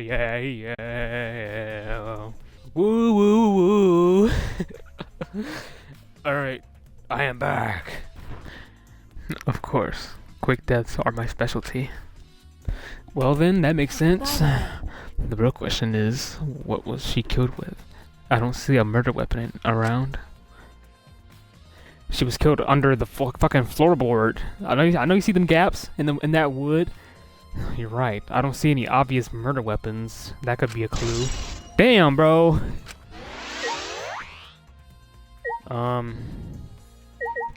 yeah, yeah. Woo, woo, woo. Alright, I am back. Of course, quick deaths are my specialty. Well then, that makes sense. The real question is, what was she killed with? I don't see a murder weapon around. She was killed under the fucking floorboard. I know you see them gaps in that wood. You're right. I don't see any obvious murder weapons. That could be a clue. Damn, bro. Can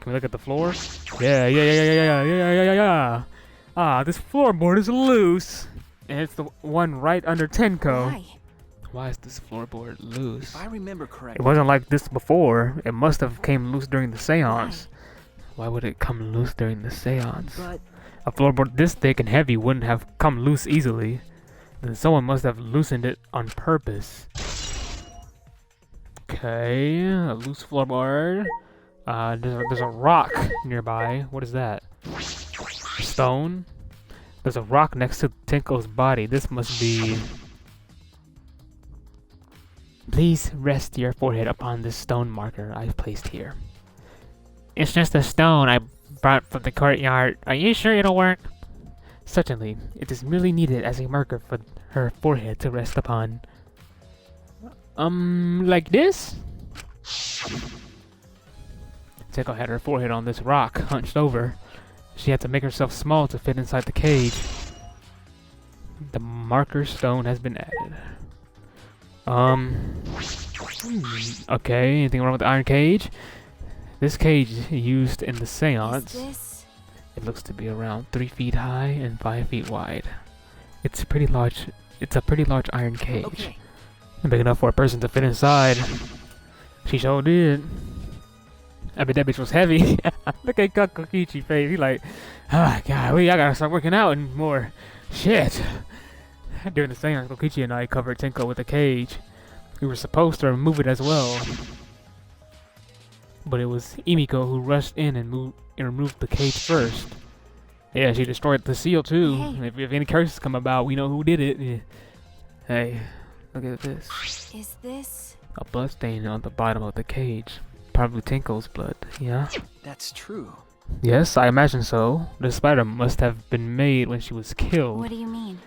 we look at the floor? Yeah. Ah, this floorboard is loose. And it's the one right under Tenko. Why is this floorboard loose? If I remember correctly, It wasn't like this before. It must have came loose during the seance. Why would it come loose during the seance? but A floorboard this thick and heavy wouldn't have come loose easily. Then someone must have loosened it on purpose. Okay, a loose floorboard. There's a rock nearby. What is that? Stone? There's a rock next to Tenko's body. This must be... Please rest your forehead upon this stone marker I've placed here. It's just a stone I brought from the courtyard. Are you sure it'll work? Certainly. It is merely needed as a marker for her forehead to rest upon. Like this? Tenko had her forehead on this rock, hunched over. She had to make herself small to fit inside the cage. The marker stone has been added. Okay, anything wrong with the iron cage? This cage used in the seance. It looks to be around 3 feet high and 5 feet wide. It's a pretty large iron cage. okay. Big enough for a person to fit inside. She sure did. I bet that bitch was heavy. Look at Kakukichi's face. He like, oh god, I gotta start working out and more. Shit. During the seance, Kokichi and I covered Tenko with a cage. We were supposed to remove it as well. But it was Emiko who rushed in and removed the cage first. Yeah, she destroyed the seal too. Hey. If any curses come about, we know who did it. Yeah. Hey, look at this. Is this? A blood stain on the bottom of the cage. Probably Tenko's blood, yeah? That's true. Yes, I imagine so. The spider must have been made when she was killed. What do you mean?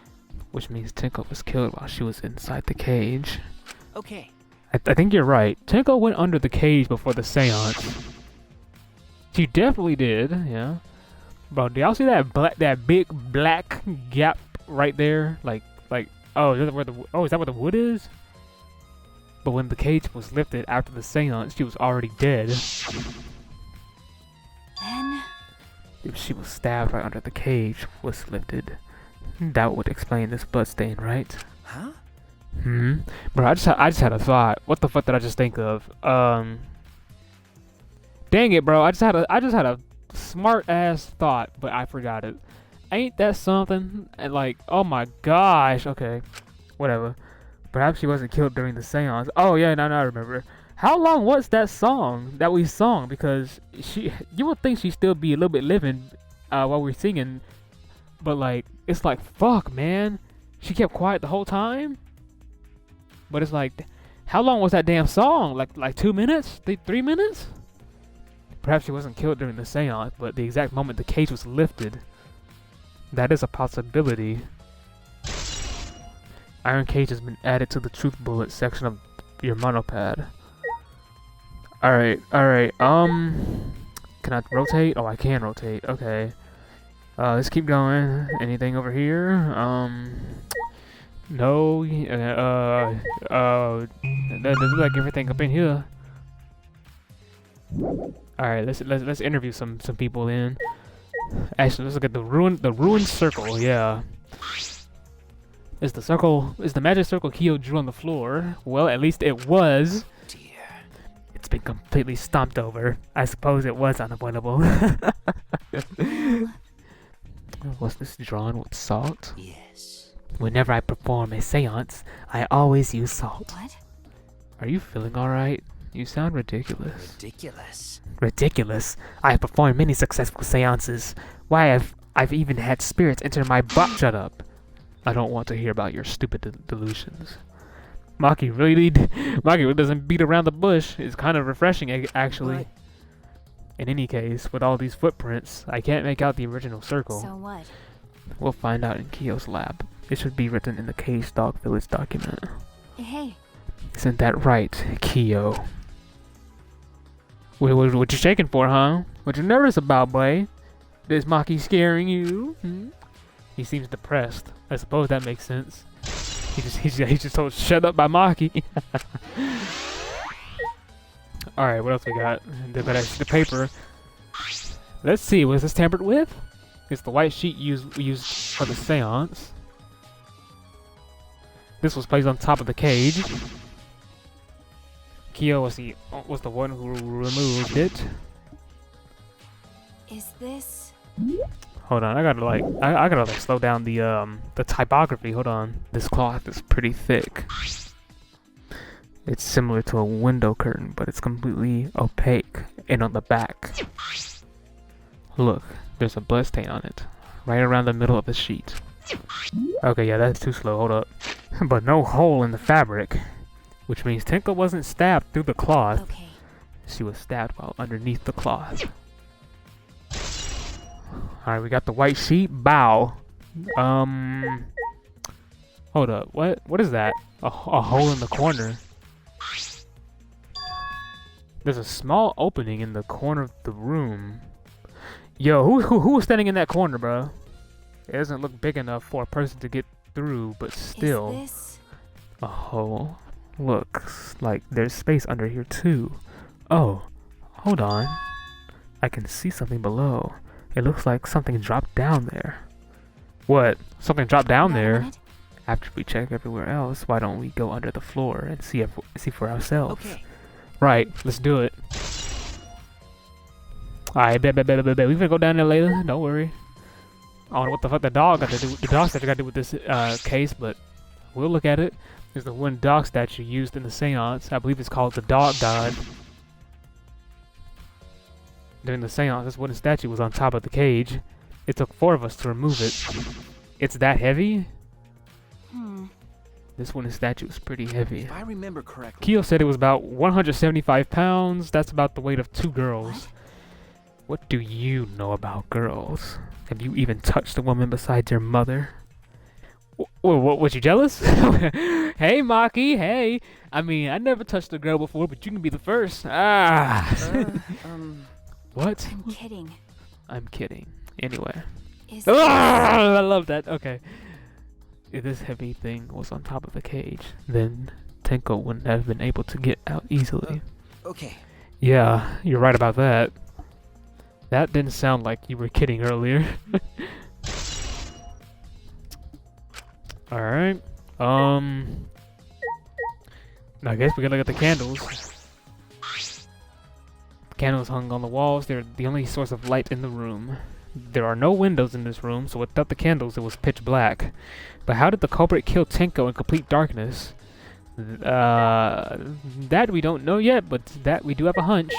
Which means Tenko was killed while she was inside the cage. Okay. I think you're right. Tenko went under the cage before the seance. She definitely did, yeah. Bro, do y'all see that big black gap right there? Like, oh, is that where the wood is? But when the cage was lifted after the seance, she was already dead. Then If she was stabbed right under the cage was lifted, that would explain this blood stain, right? Huh? Bro, I just had a thought. What the fuck did I just think of? Dang it, bro. I just had a smart ass thought, but I forgot it. Ain't that something? And like, oh my gosh. Okay, whatever. Perhaps she wasn't killed during the seance. Oh yeah, no, I remember. How long was that song that we sung? Because you would think she'd still be a little bit living while we're singing, but like, it's like, fuck, man. She kept quiet the whole time. But it's like, how long was that damn song? Like 2 minutes? 3 minutes? Perhaps she wasn't killed during the seance, but the exact moment the cage was lifted. That is a possibility. Iron cage has been added to the truth bullet section of your monopad. Alright. Can I rotate? Oh, I can rotate. Okay. Let's keep going. Anything over here? No. There's like everything up in here. Alright, let's interview some people in. Actually, let's look at the ruined circle. Yeah. Is the magic circle Kyo drew on the floor? Well, at least it was. Dear. It's been completely stomped over. I suppose it was unavoidable. Was this drawn with salt? Yes. Whenever I perform a seance, I always use salt. What? Are you feeling alright? You sound ridiculous. Ridiculous. Ridiculous? I have performed many successful seances. Why, I've even had spirits enter my box. Shut up. I don't want to hear about your stupid delusions. Maki really doesn't beat around the bush. It's kind of refreshing, actually. What? In any case, with all these footprints, I can't make out the original circle. So what? We'll find out in Kyo's lab. It should be written in the Cage Dog Village document. Hey. Isn't that right, Kyo? What you shaking for, huh? What you nervous about, boy? Is Maki scaring you? Hmm? He seems depressed. I suppose that makes sense. He's just told shut up by Maki. Alright, what else we got? The paper. Let's see, was this tampered with? It's the white sheet used for the seance. This was placed on top of the cage. Kyo was the one who removed it. Is this? Hold on, I gotta slow down the typography. Hold on. This cloth is pretty thick. It's similar to a window curtain, but it's completely opaque. And on the back, look, there's a blood stain on it, right around the middle of the sheet. Okay, yeah, that's too slow. Hold up. But no hole in the fabric, which means Tenko wasn't stabbed through the cloth. Okay. She was stabbed while underneath the cloth. Alright, we got the white sheet. Bow. Hold up. What is that? A hole in the corner. There's a small opening in the corner of the room. Yo, who was standing in that corner, bro? It doesn't look big enough for a person to get through, but still. Is this? A hole. Looks like there's space under here too. Oh, hold on. I can see something below. It looks like something dropped down there. What? Something dropped down Not there? on it? After we check everywhere else, why don't we go under the floor and see for ourselves? Okay. Right, let's do it. Alright, bet. We gonna go down there later. Don't worry. I don't know what the fuck the dog statue got to do with this case, but we'll look at it. There's the one dog statue used in the seance. I believe it's called the Dog God. During the seance, this wooden statue was on top of the cage. It took 4 of us to remove it. It's that heavy? This wooden statue is pretty heavy. If I remember correctly. Kyo said it was about 175 pounds. That's about the weight of 2 girls. What do you know about girls? Have you even touched a woman besides your mother? What, was you jealous? Hey, Maki, hey. I mean, I never touched a girl before, but you can be the first. What? I'm kidding. I'm kidding. Anyway. Is I love that. Okay. If this heavy thing was on top of the cage, then Tenko wouldn't have been able to get out easily. Okay. Yeah, you're right about that. That didn't sound like you were kidding earlier. Alright. I guess we gotta look at the candles. The candles hung on the walls. They're the only source of light in the room. There are no windows in this room, so without the candles, it was pitch black. But how did the culprit kill Tenko in complete darkness? That we don't know yet, but that we do have a hunch.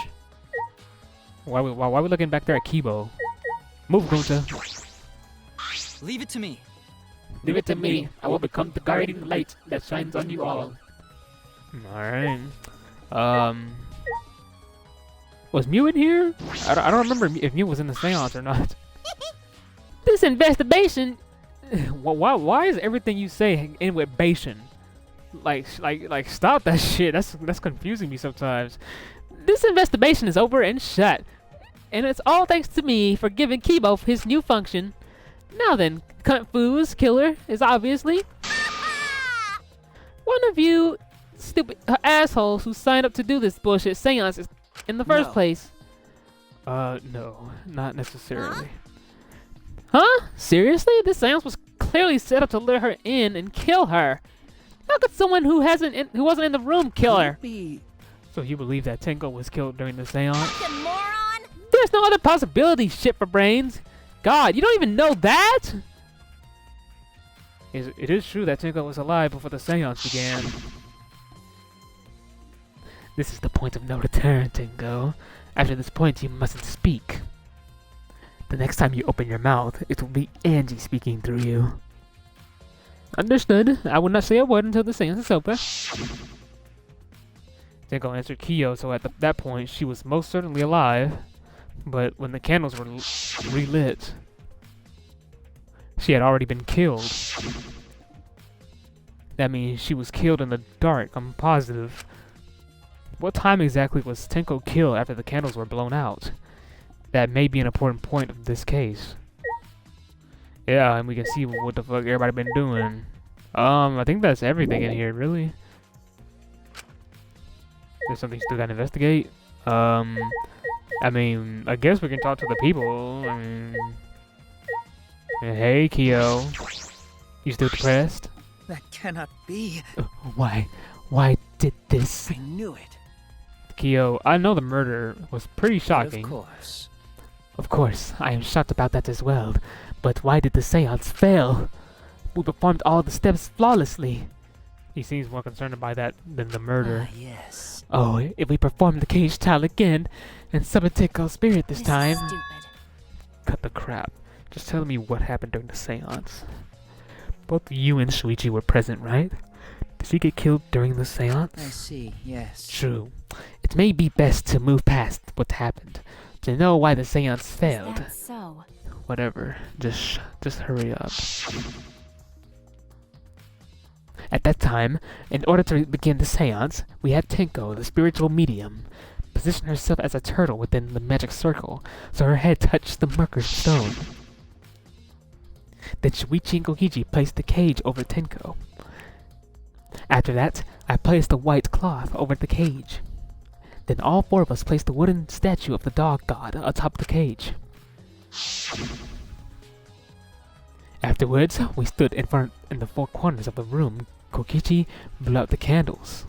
Why we looking back there at Kibo? Move, Gunta. Leave it to me. Leave it to me. I will become the guiding light that shines on you all. Alright. Was Mew in here? I don't remember if Mew was in the seance or not. This investigation. Why is everything you say in with Bashan? Like stop that shit. That's confusing me sometimes. This investigation is over and shut. And it's all thanks to me for giving Kibo his new function. Now then, Cunt Foo's killer is obviously one of you stupid assholes who signed up to do this bullshit seance in the first place. No, not necessarily. Huh? Seriously? This seance was clearly set up to lure her in and kill her. How could someone who wasn't in the room kill her? So you believe that Tenko was killed during the seance? You moron! There's no other possibility, shit for brains. God, you don't even know that? It is true that Tenko was alive before the seance began. This is the point of no return, Tenko. After this point, you mustn't speak. The next time you open your mouth, it will be Angie speaking through you. Understood. I would not say a word until the seance is over. Tenko answered Kyo, so at that point, she was most certainly alive. But when the candles were relit, she had already been killed. That means she was killed in the dark, I'm positive. What time exactly was Tenko killed after the candles were blown out? That may be an important point of this case. Yeah, and we can see what the fuck everybody been doing. I think that's everything in here, really. There's something still gotta investigate. I mean, I guess we can talk to the people. I mean, hey, Kyo. You still depressed? That cannot be. Why? Why did this? I knew it. Kyo, I know the murder was pretty But shocking. of course. Of course, I am shocked about that as well. But why did the seance fail? We performed all the steps flawlessly. He seems more concerned by that than the murder. Ah, yes. Oh, if we perform the cage trial again and summon Tenko's spirit this time. Is stupid. Cut the crap. Just tell me what happened during the seance. Both you and Shuichi were present, right? Did she get killed during the I seance? see, yes. True. It may be best to move past what happened, to know why the seance failed. That's so. Whatever. Just hurry up. At that time, in order to begin the seance, we had Tenko, the spiritual medium, position herself as a turtle within the magic circle, so her head touched the marker stone. Then Shuichi and Kokichi placed the cage over Tenko. After that, I placed a white cloth over the cage. Then all four of us placed the wooden statue of the dog god atop the cage. Afterwards, we stood in the four corners of the room. Kokichi blew out the candles.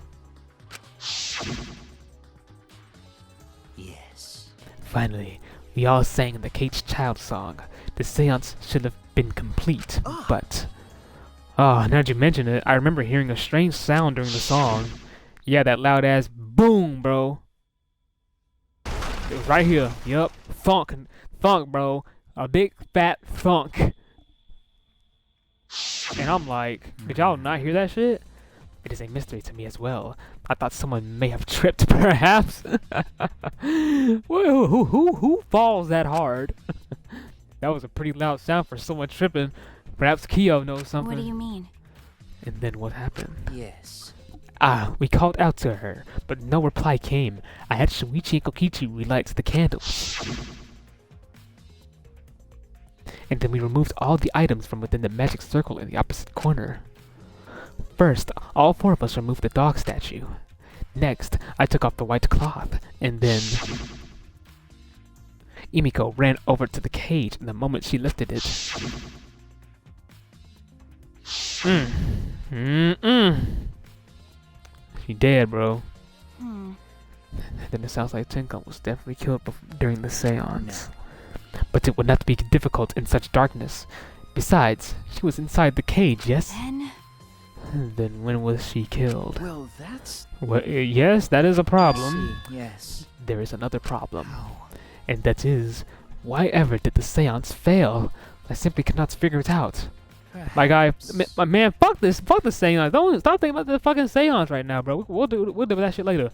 Yes. Finally, we all sang the cage child song. The seance should have been complete, but... Oh, now that you mention it, I remember hearing a strange sound during the song. Yeah, that loud ass boom, bro. It was right here. Yup. Thunk, bro. A big fat thunk. And I'm like, did y'all not hear that shit? It is a mystery to me as well. I thought someone may have tripped, perhaps. Who falls that hard? That was a pretty loud sound for someone tripping. Perhaps Kyo knows something. What do you mean? And then what happened? Yes. We called out to her, but no reply came. I had Shuichi and Kokichi relight the candles. And then we removed all the items from within the magic circle in the opposite corner. First, all four of us removed the dog statue. Next, I took off the white cloth, and then... Emiko ran over to the cage, and the moment she lifted it... She dead, bro. Then it sounds like Tenko was definitely killed during the seance. No. But it would not be difficult in such darkness. Besides, she was inside the cage, yes? Then when was she killed? Well, that's... Well, yes, that is a problem. I see, yes. There is another problem. How? And that is, why ever did the seance fail? I simply cannot figure it out. My guy, my man, fuck this seance. Don't stop thinking about the fucking seance right now, bro. We'll do that shit later.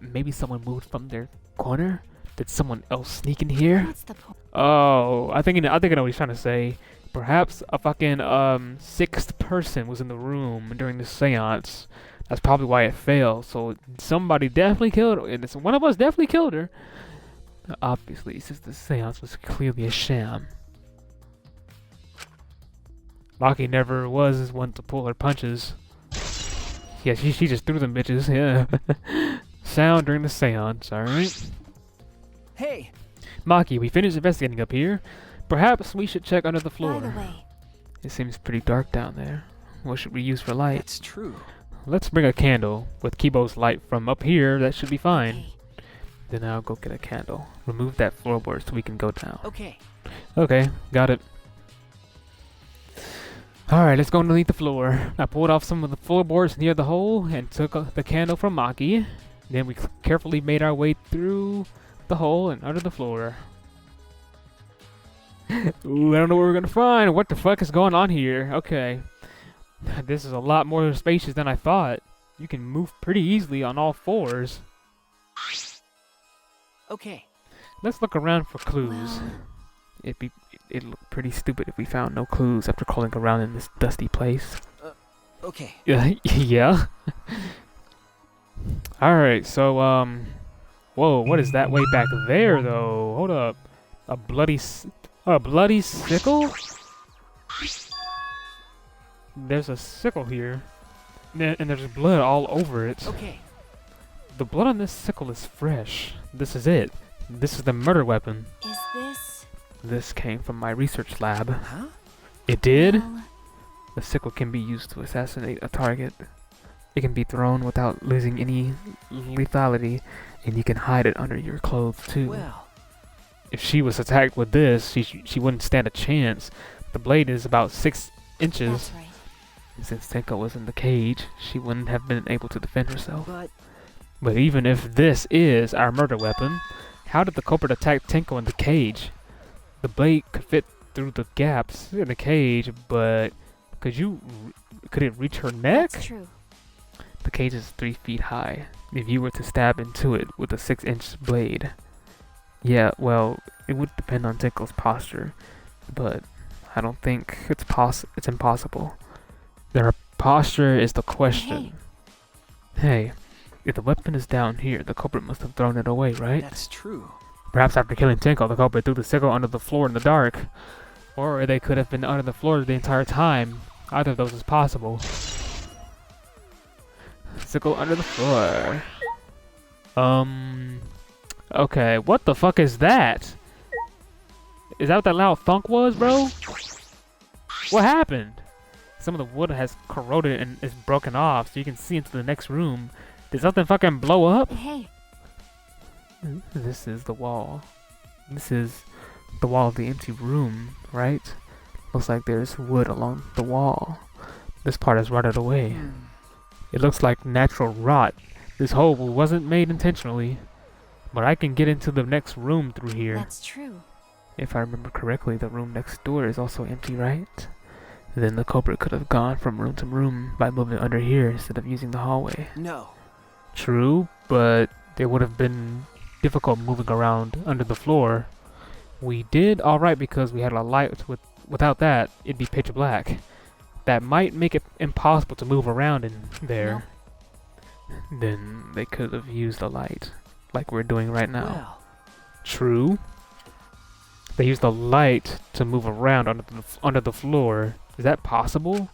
Maybe someone moved from their corner. Did someone else sneak in here? What's the point? Oh, I think I know what he's trying to say. Perhaps a fucking sixth person was in the room during the seance. That's probably why it failed. So somebody definitely killed her, and one of us definitely killed her. Obviously, since the seance was clearly a sham. Maki never was one to pull her punches. Yeah, she just threw them bitches, yeah. Sound during the seance, alright? Hey! Maki, we finished investigating up here. Perhaps we should check under the floor. By the way, It seems pretty dark down there. What should we use for light? That's true. Let's bring a candle. With Kibo's light from up here, that should be fine. okay. Then I'll go get a candle. Remove that floorboard so we can go down. Okay. Okay, got it. Alright, let's go underneath the floor. I pulled off some of the floorboards near the hole and took the candle from Maki. Then we carefully made our way through the hole and under the floor. Ooh, I don't know what we're gonna find. What the fuck is going on here? Okay. This is a lot more spacious than I thought. You can move pretty easily on all fours. Okay. Let's look around for clues. Well, It'd look pretty stupid if we found no clues after crawling around in this dusty place. Okay. Yeah, yeah. Alright, so, whoa, what is that way back there, though? Hold up. A bloody sickle? There's a sickle here. And there's blood all over it. Okay. The blood on this sickle is fresh. This is it. This is the murder weapon. is this? This came from my research lab. Huh? It did? Well, The sickle can be used to assassinate a target. It can be thrown without losing any lethality, and you can hide it under your clothes too. Well. If she was attacked with this, she wouldn't stand a chance. The blade is about 6 inches. that's right. Since Tenko was in the cage, she wouldn't have been able to defend herself. But Even if this is our murder weapon, how did the culprit attack Tenko in the cage? The blade could fit through the gaps in the cage, but could it reach her neck? That's true. The cage is 3 feet high. If you were to stab into it with a 6-inch blade, yeah, well, it would depend on Tenko's posture, but I don't think it's impossible. Their posture is the question. Hey, if the weapon is down here, the culprit must have thrown it away, right? that's true. Perhaps after killing Tenko, the culprit threw the sickle under the floor in the dark. Or they could have been under the floor the entire time. Either of those is possible. Sickle under the floor. Okay, what the fuck is that? Is that what that loud thunk was, bro? What happened? Some of the wood has corroded and is broken off, so you can see into the next room. Did something fucking blow up? Hey, This is the wall. This is the wall of the empty room, right? Looks like there's wood along the wall. This part is rotted away. Hmm. It looks like natural rot. This hole wasn't made intentionally. But I can get into the next room through here. that's true. If I remember correctly, the room next door is also empty, right? Then the culprit could have gone from room to room by moving under here instead of using the hallway. No. True, but it would have been difficult moving around under the floor. We did alright because we had a light. Without that, it'd be pitch black. That might make it impossible to move around in there. Then they could have used a light, like we're doing right now. Well. True. They used the light to move around under the floor. Is that possible?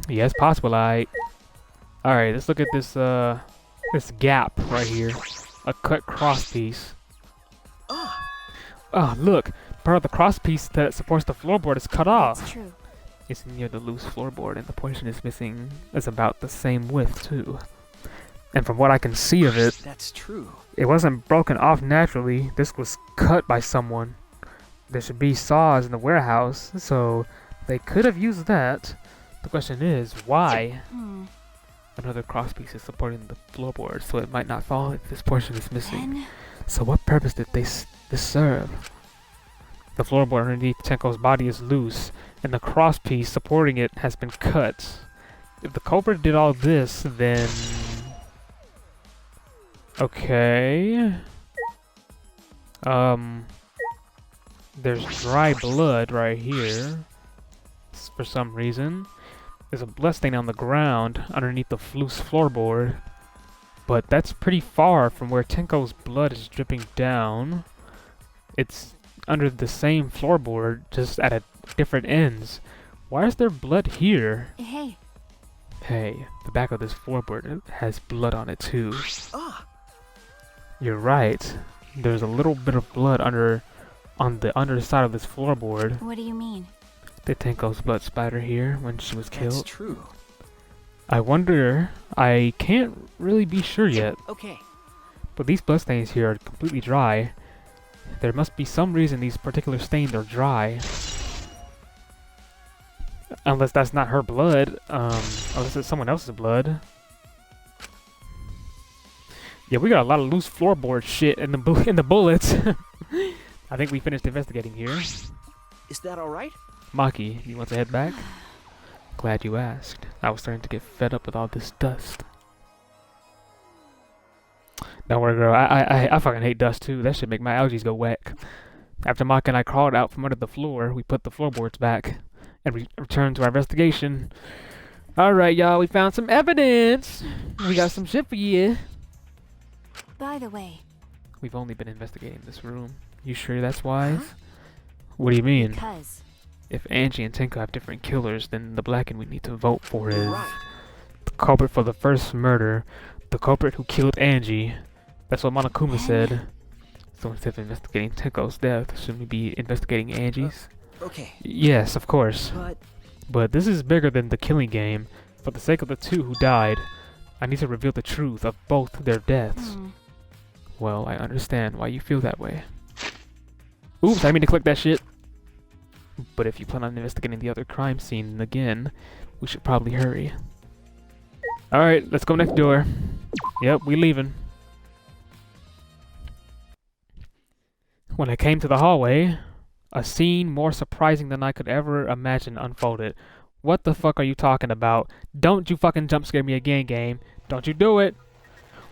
Yeah, it's possible. Alright, let's look at this gap right here. A cut cross piece. Oh, look! Part of the cross piece that supports the floorboard is cut off. That's true. It's near the loose floorboard, and the portion is missing is about the same width too. And from what I can see of it, That's true. it wasn't broken off naturally. This was cut by someone. There should be saws in the warehouse, so they could have used that. The question is, why? Another crosspiece is supporting the floorboard, so it might not fall if this portion is missing. Then, So what purpose did this serve? The floorboard underneath Tenko's body is loose, and the crosspiece supporting it has been cut. If the culprit did all this, then... Okay... There's dry blood right here. For some reason. There's a blood stain on the ground underneath the loose floorboard. But that's pretty far from where Tenko's blood is dripping down. It's under the same floorboard, just at different ends. Why is there blood here? hey, Hey, the back of this floorboard has blood on it too. Ah. You're right. There's a little bit of blood on the underside of this floorboard. what do you mean? Did Tenko's blood spatter here when she was That's killed? true. I wonder. I can't really be sure yet. Okay. But these bloodstains here are completely dry. There must be some reason these particular stains are dry. Unless that's not her blood. Unless it's someone else's blood. Yeah, we got a lot of loose floorboard shit in the bullets. I think we finished investigating here. Is that all right? Maki, you want to head back? Glad you asked. I was starting to get fed up with all this dust. Don't worry, girl. I fucking hate dust too. That should make my allergies go whack. After Maka and I crawled out from under the floor, we put the floorboards back and returned to our investigation. Alright, y'all, we found some evidence. We got some shit for you. By the way, We've only been investigating this room. You sure that's wise? What do you mean? because If Angie and Tenko have different killers, then the Blacken we need to vote for is Right. the culprit for the first murder, the culprit who killed Angie. That's what Monokuma said. So instead of investigating Tenko's death, shouldn't we be investigating Angie's? Okay. Yes, of course. But But this is bigger than the killing game. For the sake of the two who died, I need to reveal the truth of both their deaths. Well, I understand why you feel that way. Oops, I didn't mean to click that shit. But if you plan on investigating the other crime scene again, we should probably hurry. Alright, let's go next door. Yep, we leaving. When I came to the hallway, a scene more surprising than I could ever imagine unfolded. What the fuck are you talking about? Don't you fucking jump scare me again, game. Don't you do it.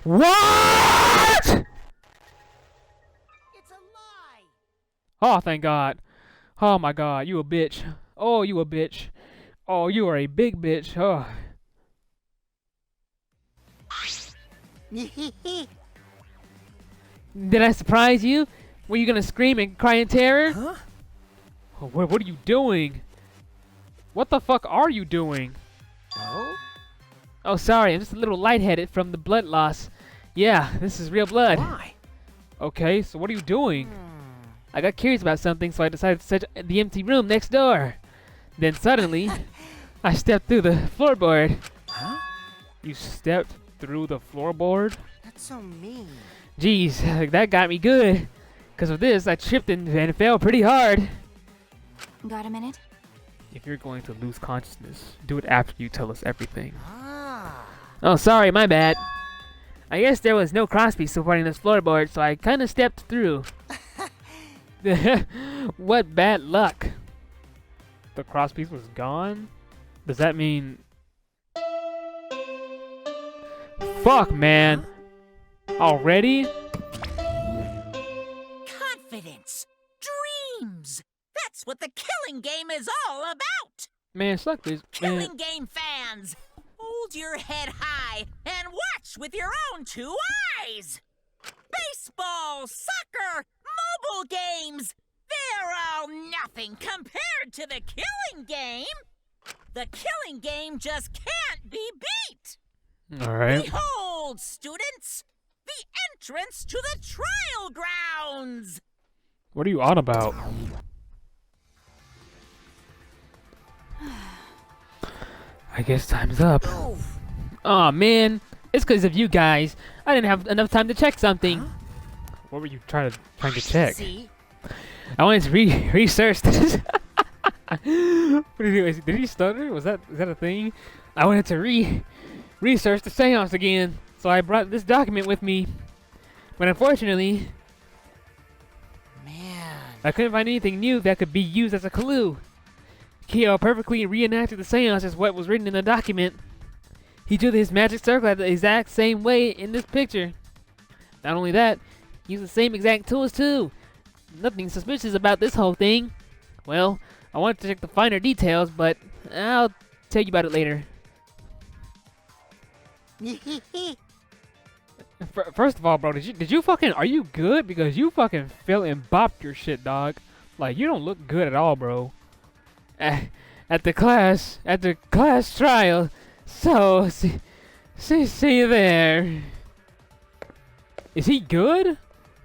What? it's a lie. Oh, thank God. Oh my God, you a bitch. Oh, you a bitch. Oh, you are a big bitch. Oh. Did I surprise you? Were you gonna scream and cry in terror? Huh? Oh, what are you doing? What the fuck are you doing? Oh? Oh, sorry, I'm just a little lightheaded from the blood loss. Yeah, this is real blood. Why? Okay, so what are you doing? I got curious about something, so I decided to search the empty room next door. Then suddenly, I stepped through the floorboard. Huh? You stepped through the floorboard? That's so mean. Jeez, that got me good. Because of this, I tripped and fell pretty hard. got a minute? If you're going to lose consciousness, do it after you tell us everything. Ah. Oh, sorry, my bad. I guess there was no crosspiece supporting this floorboard, so I kind of stepped through. What bad luck. The crosspiece was gone? Does that mean... Fuck, man. Already? Confidence, dreams. That's what the killing game is all about. Man, suck this. Man. Killing game fans, hold your head high and watch with your own two eyes. Baseball, soccer, mobile games, they're all nothing compared to the killing game. The killing game just can't be beat. Alright. Behold, students, the entrance to the trial grounds. What are you on about? I guess time's up. Aw, man. It's because of you guys. I didn't have enough time to check something. What were you trying to check? See? I wanted to research this. What did he stutter? Was that a thing? I wanted to research the seance again, so I brought this document with me. But unfortunately, Man. I couldn't find anything new that could be used as a clue. Kyo perfectly reenacted the seance as what was written in the document. He drew his magic circle at the exact same way in this picture. Not only that, he used the same exact tools too. Nothing suspicious about this whole thing. Well, I wanted to check the finer details, but I'll tell you about it later. First of all, bro, did you fucking, are you good? Because you fucking fell and bopped your shit, dog. Like, you don't look good at all, bro. At the class trial. So, see you there. Is he good?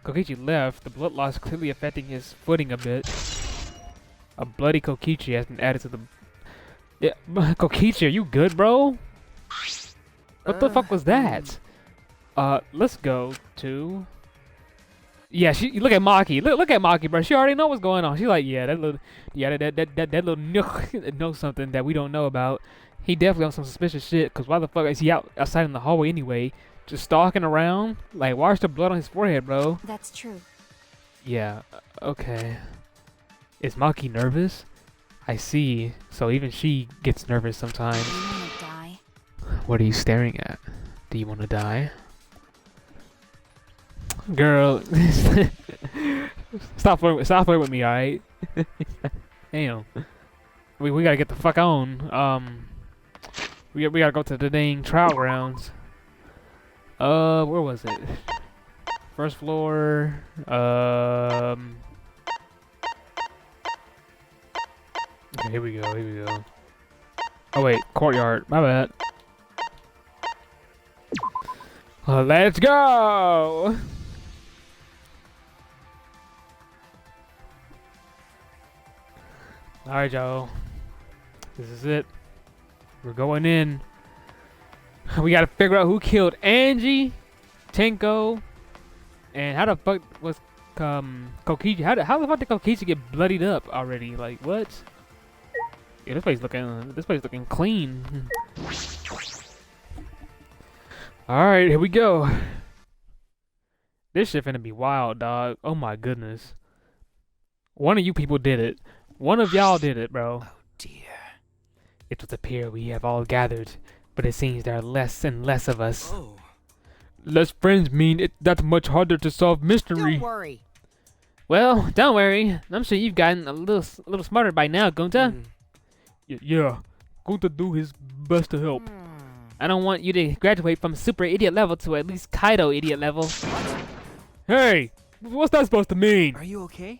Kokichi left, the blood loss clearly affecting his footing a bit. A bloody Kokichi has been added to the... Yeah, Kokichi, are you good, bro? What the fuck was that? Let's go to... Yeah, look at Maki. Look at Maki, bro. She already know what's going on. She's like, yeah, that little nook knows something that we don't know about. He definitely on some suspicious shit. Cause why the fuck is he outside in the hallway anyway, just stalking around? Like, why is there blood on his forehead, bro? That's true. Yeah. Okay. Is Maki nervous? I see. So even she gets nervous sometimes. Do you wanna die? What are you staring at? Do you want to die? Girl, stop flirting with me, alright? Damn. We gotta get the fuck on. We gotta go to the dang trial grounds. Where was it? First floor. Okay, here we go. Oh wait, courtyard. My bad. Let's go! Alright, y'all. This is it. We're going in. We gotta figure out who killed Angie, Tenko, and how the fuck was Kokichi? How the fuck did Kokichi get bloodied up already? Like what? Yeah, this place looking clean. All right, here we go. This shit finna be wild, dog. Oh my goodness. One of you people did it. One of y'all did it, bro. Oh dear. It was a pair we have all gathered, but it seems there are less and less of us. Oh. Less friends mean that's much harder to solve mystery. Don't worry. Well, don't worry. I'm sure you've gotten a little smarter by now, Gunta. Yeah. Gunta do his best to help. I don't want you to graduate from super idiot level to at least Kaido idiot level. Hey, what's that supposed to mean? Are you okay?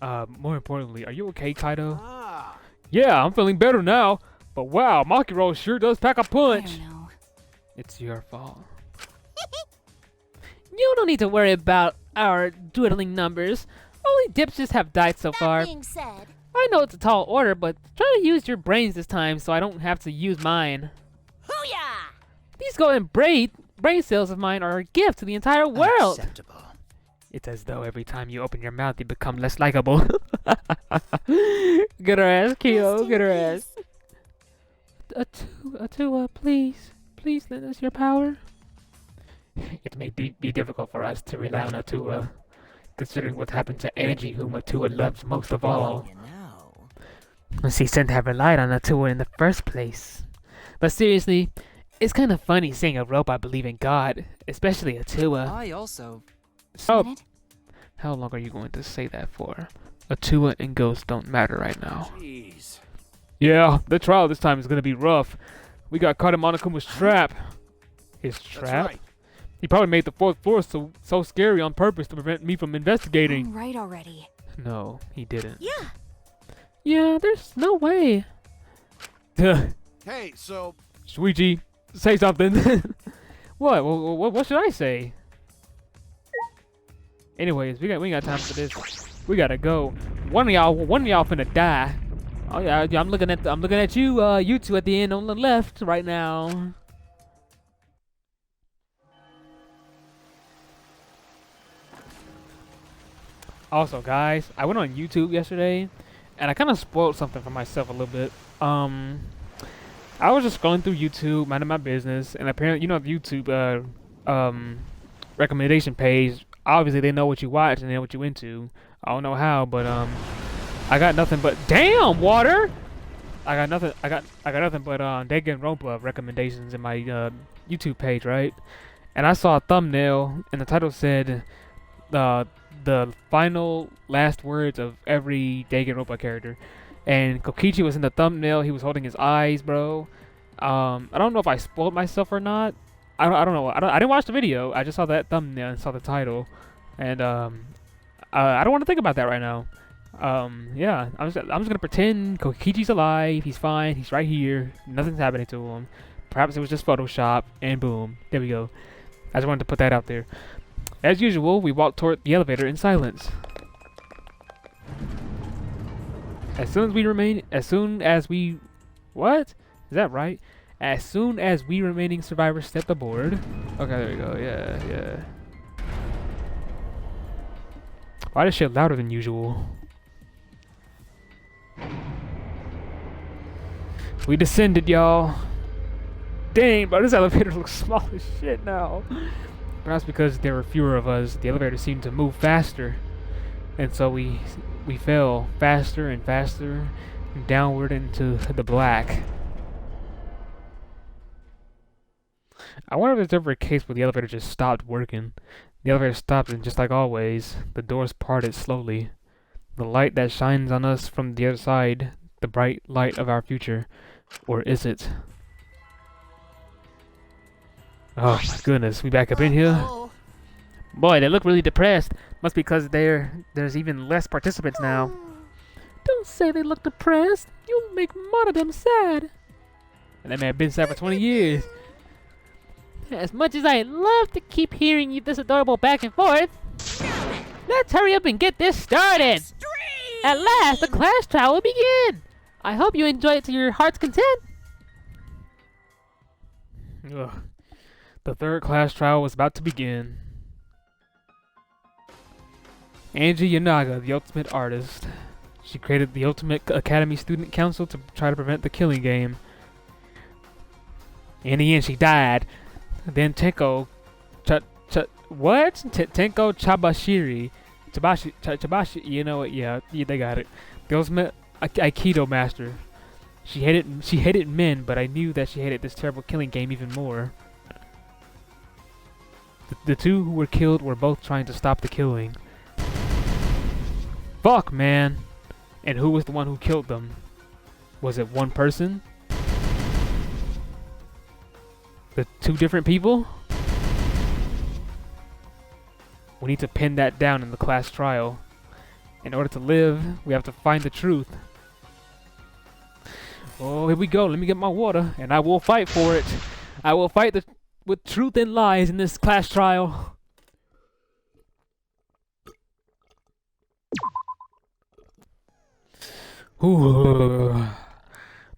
More importantly, are you okay, Kaido? Ah. Yeah, I'm feeling better now. But wow, Makiro sure does pack a I punch. don't know. It's your fault. You don't need to worry about our dwindling numbers. Only dipshits have died so far. That being said, I know it's a tall order, but try to use your brains this time so I don't have to use mine. hoo-yah! These golden brain cells of mine are a gift to the entire world. Acceptable. It's as though every time you open your mouth, you become less likable. Get her ass, Kyo. Get her ass. Atua, please. Please lend us your power. It may be difficult for us to rely on Atua, considering what happened to Angie, whom Atua loves most of all. You know. She shouldn't have relied on Atua in the first place. But seriously, it's kind of funny seeing a robot believe in God, especially Atua. I also. So, Minute? how long are you going to say that for? Atua and Ghost don't matter right now. Jeez. Yeah, the trial this time is gonna be rough. We got caught in Monokuma's trap. His trap? That's right. He probably made the fourth floor so scary on purpose to prevent me from investigating. All right already. No, he didn't. Yeah. Yeah, there's no way. Hey, so Shuichi, say something. What? What should I say? Anyways, we ain't got time for this. We gotta go. One of y'all finna die. Oh yeah, I'm looking at you, you two at the end on the left right now. Also, guys, I went on YouTube yesterday, and I kind of spoiled something for myself a little bit. I was just scrolling through YouTube, minding my business, and apparently, you know, the YouTube recommendation page. Obviously, they know what you watch and they know what you into. I don't know how, but I got nothing but damn water. I got nothing but Danganronpa recommendations in my YouTube page, right? And I saw a thumbnail, and the title said the final last words of every Danganronpa character. And Kokichi was in the thumbnail. He was holding his eyes, bro. I don't know if I spoiled myself or not. I don't know. I didn't watch the video. I just saw that thumbnail and saw the title, and I don't want to think about that right now. Yeah, I'm just gonna pretend Kokichi's alive. He's fine. He's right here. Nothing's happening to him. Perhaps it was just Photoshop, and boom, there we go. I just wanted to put that out there. As usual, we walked toward the elevator in silence. As soon as we what? Is that right? As soon as we remaining survivors stepped aboard. Okay, there we go. Yeah. Why is shit louder than usual? We descended, y'all. Dang, bro, this elevator looks small as shit now. Perhaps because there were fewer of us, the elevator seemed to move faster. And so we fell faster and faster downward into the black. I wonder if there's ever a case where the elevator just stopped working. The elevator stopped and just like always, the doors parted slowly. The light that shines on us from the other side, the bright light of our future. Or is it? Oh my goodness, we back up in here? Oh, Boy, they look really depressed. Must be because there's even less participants now. Don't say they look depressed. You'll make one of them sad. And that man been sad for 20 years. As much as I'd love to keep hearing you this adorable back and forth, let's hurry up and get this started. extreme! At last, the class trial will begin. I hope you enjoy it to your heart's content. Ugh. The third class trial was about to begin. Angie Yanaga, the ultimate artist. She created the Ultimate Academy Student Council to try to prevent the killing game. In the end, she died. Then Tenko Tenko Chabashi, you know what? Yeah, they got it. The ultimate Aikido master. She hated men, but I knew that she hated this terrible killing game even more. The two who were killed were both trying to stop the killing. Fuck, man. And who was the one who killed them? Was it one person? The two different people? We need to pin that down in the class trial. In order to live, we have to find the truth. Oh, here we go. Let me get my water, and I will fight for it. I will fight with truth and lies in this class trial. Ooh.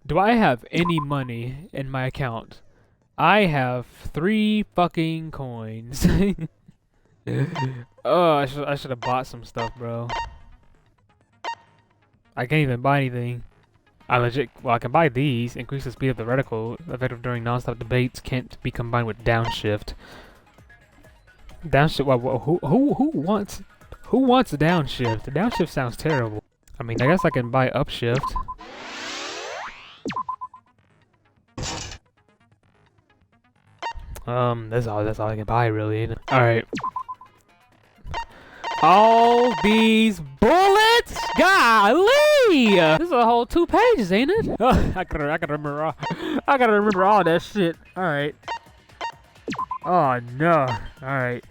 Do I have any money in my account? I have 3 fucking coins. Oh, I should have bought some stuff, bro. I can't even buy anything. Well, I can buy these. Increase the speed of the reticle. Effective during non-stop debates. Can't be combined with downshift. Downshift. Who wants a downshift? The downshift sounds terrible. I mean, I guess I can buy upshift. That's all I can buy, really. All right. All these bullets, golly! This is a whole 2 pages, ain't it? I gotta remember all that shit. All right. Oh no! All right.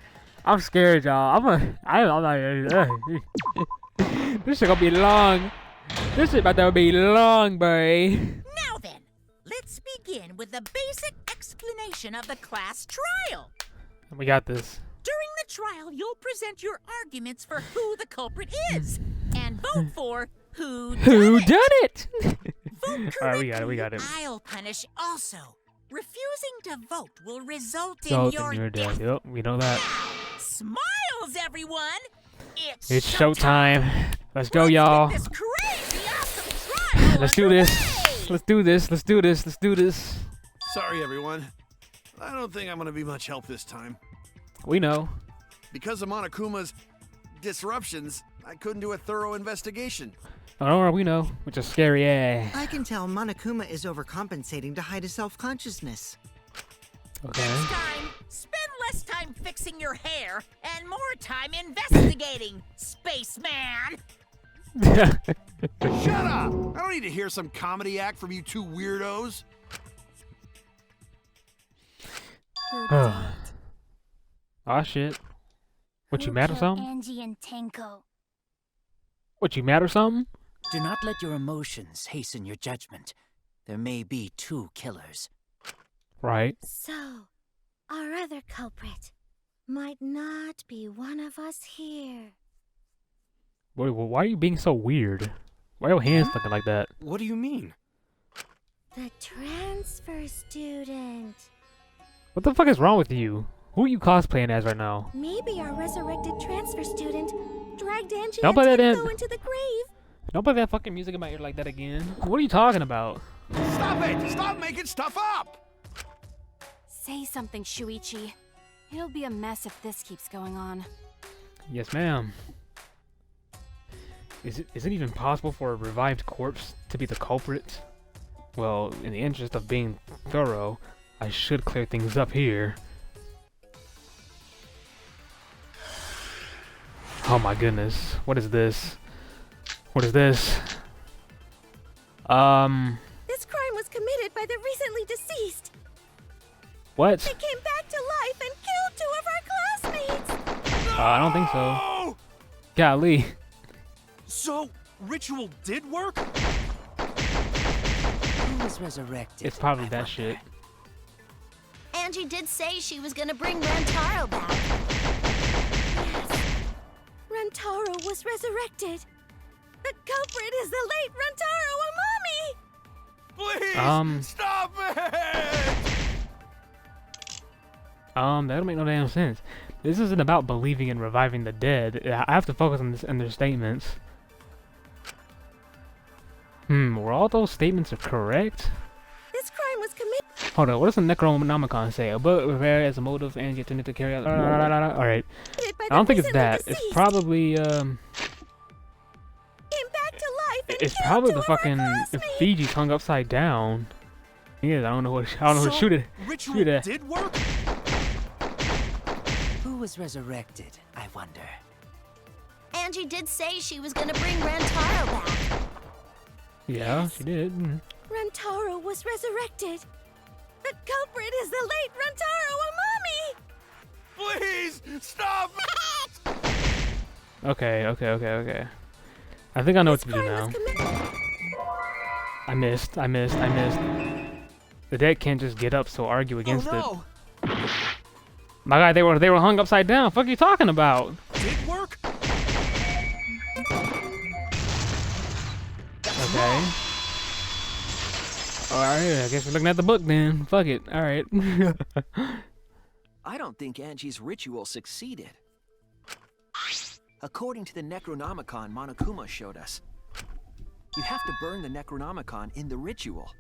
I'm scared, y'all. I'm not. This shit gonna be long. This shit about to be long, boy. Now then, let's begin with the basic explanation of the class trial. We got this. During the trial, you'll present your arguments for who the culprit is, and vote for who done it. Vote All right, we got it. I'll punish also. Refusing to vote will result in So, your then you're death. dead. Yep, we know that. Smiles, everyone! It's showtime. Let's go, y'all. This crazy awesome trial Let's do this. underway. Let's do this. Let's do this. Let's do this. Sorry, everyone. I don't think I'm gonna be much help this time. We know. Because of Monokuma's disruptions, I couldn't do a thorough investigation. Oh, don't worry, we know. Which is scary, eh? I can tell Monokuma is overcompensating to hide his self-consciousness. Okay. Next time, spend less time fixing your hair and more time investigating, spaceman. Shut up! I don't need to hear some comedy act from you two weirdos. Oh shit. What, you Who mad or killed something? Angie and Tenko. What, you mad or something? Do not let your emotions hasten your judgment. There may be 2 killers. Right. So, our other culprit might not be one of us here. Wait, why are you being so weird? Why are your hands looking like that? What do you mean? The transfer student. What the fuck is wrong with you? Who are you cosplaying as right now? Maybe our resurrected transfer student dragged Angie Don't and play that in. Tenko into the grave. Don't play that fucking music in my ear like that again. What are you talking about? Stop it! Stop making stuff up! Say something, Shuichi. It'll be a mess if this keeps going on. Yes, ma'am. Is it even possible for a revived corpse to be the culprit? Well, in the interest of being thorough, I should clear things up here. Oh my goodness. What is this? What is this? This crime was committed by the recently deceased. What? They came back to life and killed 2 of our classmates. I don't think so. Golly. So, ritual did work? Who was resurrected? It's probably I that wonder? shit. Angie did say she was gonna bring Rantaro back. Yes. Rantaro was resurrected. The culprit is the late Rantaro Amami! Please stop it! That don't make no damn sense. This isn't about believing in reviving the dead. I have to focus on this in their statements. Were all those statements correct? This crime was committed. Hold on, what does the Necronomicon say? A book prepared as a motive and you intended to carry out. Alright. by I don't the think it's recently that. It's deceased. probably Came back to life and it's killed probably 2 the of our fucking classmates. effigies hung upside down. Yeah, I don't know who So, shoot it. ritual Shoot it. did work? Who was resurrected, I wonder? Angie did say she was gonna bring Rantaro back. Yeah, she did. Rantaro was resurrected. The culprit is the late Rantaro Amami! Please stop it! Okay. I think I know what to do Crime now. was committed. I missed. The dead can't just get up, so argue against it. Oh no! My guy, they were hung upside down. Fuck you talking about? Did work? Okay. Alright, I guess we're looking at the book then. Fuck it. Alright. I don't think Angie's ritual succeeded. According to the Necronomicon Monokuma showed us, you have to burn the Necronomicon in the ritual.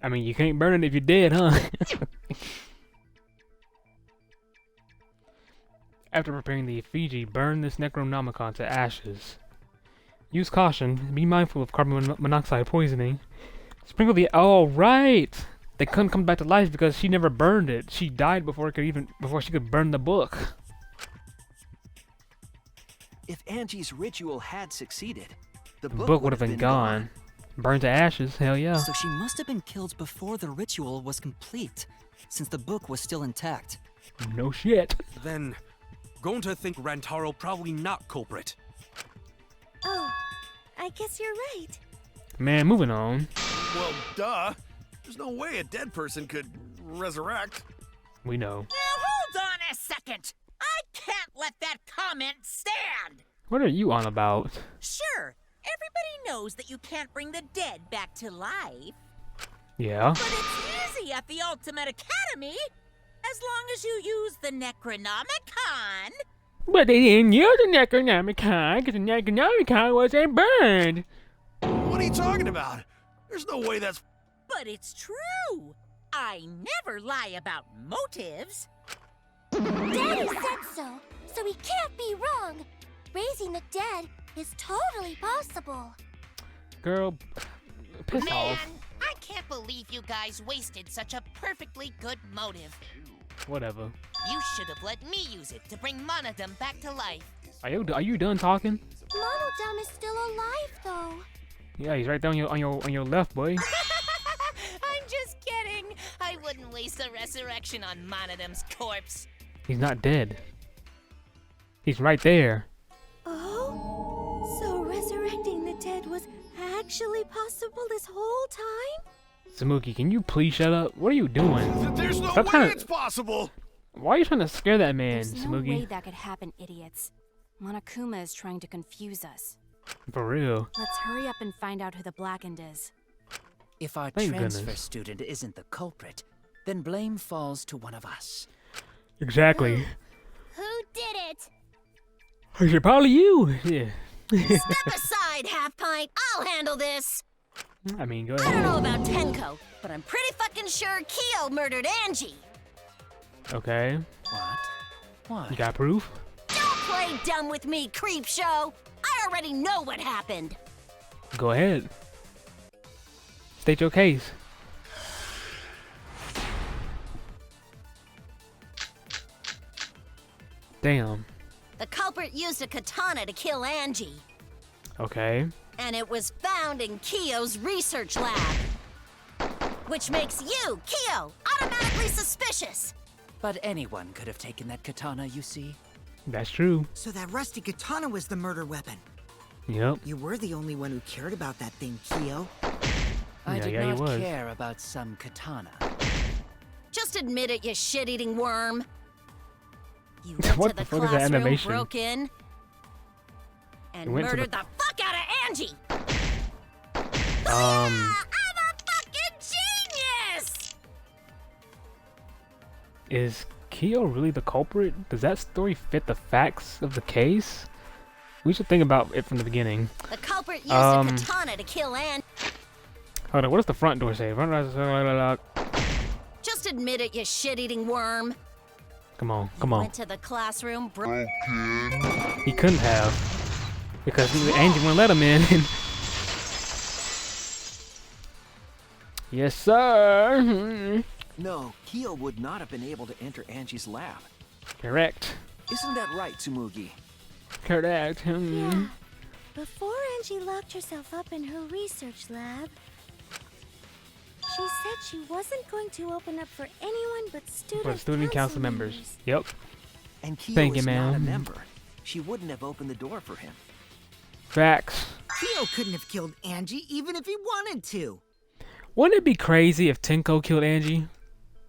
I mean, you can't burn it if you're dead, huh? After preparing the effigy, burn this Necronomicon to ashes. Use caution. Be mindful of carbon monoxide poisoning. Sprinkle the... Oh, right! They couldn't come back to life because she never burned it. She died before she could burn the book. If Angie's ritual had succeeded, the The book, book would have been gone. Burned to ashes, hell yeah. So she must have been killed before the ritual was complete, since the book was still intact. No shit. Then, going to think Rantaro probably not culprit. Oh, I guess you're right. Man, moving on. Well, duh. There's no way a dead person could resurrect. We know. Now hold on a second. I can't let that comment stand. What are you on about? Sure, everybody knows that you can't bring the dead back to life, Yeah. but it's easy at the Ultimate Academy as long as you use the Necronomicon. But they didn't use the Necronomicon because the Necronomicon wasn't burned. What are you talking about? There's no way that's... But it's true. I never lie about motives. Daddy said so he can't be wrong. Raising the dead is totally possible. Girl, piss Man, off. I can't believe you guys wasted such a perfectly good motive. Whatever. You should have let me use it to bring Monodum back to life. Are you done talking? Monodum is still alive, though. Yeah, he's right there on your left, boy. I'm just kidding. I wouldn't waste a resurrection on Monodum's corpse. He's not dead. He's right there. Oh? So resurrecting the dead was actually possible this whole time? Samuki, can you please shut up? What are you doing? There's no Stop way trying to- it's possible! Why are you trying to scare that man, There's no way Samuki? that could happen, idiots. Monokuma is trying to confuse us. For real. Let's hurry up and find out who the Blackened is. If our Thank transfer goodness. student isn't the culprit, then blame falls to one of us. Exactly. Who did it? It's probably you. Yeah. Step aside, Half Pint. I'll handle this. I mean, go I don't ahead. know about Tenko, but I'm pretty fucking sure Kyo murdered Angie. Okay. What? Why? You got proof? Don't play dumb with me, creep show. I already know what happened. Go ahead. State your case. Damn. The culprit used a katana to kill Angie, Okay. and it was found in Kiyo's research lab. Which makes you, Kiyo, automatically suspicious. But anyone could have taken that katana, you see. That's true. So that rusty katana was the murder weapon. Yep. You were the only one who cared about that thing, Kyo. I did he not was. care about some katana. Just admit it, you shit-eating worm. You What went to the the fuck is that classroom, animation? broke in, and You went to murdered the fuck out of Angie. Um. I'm a fucking genius! Is Kyo really the culprit? Does that story fit the facts of the case? We should think about it from the beginning. The culprit used a katana to kill Angie. Hold on, what does the front door say? Just admit it, you shit-eating worm. Come on, come on. Went to the classroom, broke. He couldn't have. Because Angie wouldn't let him in. Yes, sir. No, Kiyo would not have been able to enter Angie's lab. Correct. Isn't that right, Tsumugi? Correct. Yeah. Before Angie locked herself up in her research lab, she said she wasn't going to open up for anyone but student council members. Yep. And Kiyo Thank you, is not a ma'am. member. She wouldn't have opened the door for him. Facts. Kyo couldn't have killed Angie even if he wanted to. Wouldn't it be crazy if Tenko killed Angie?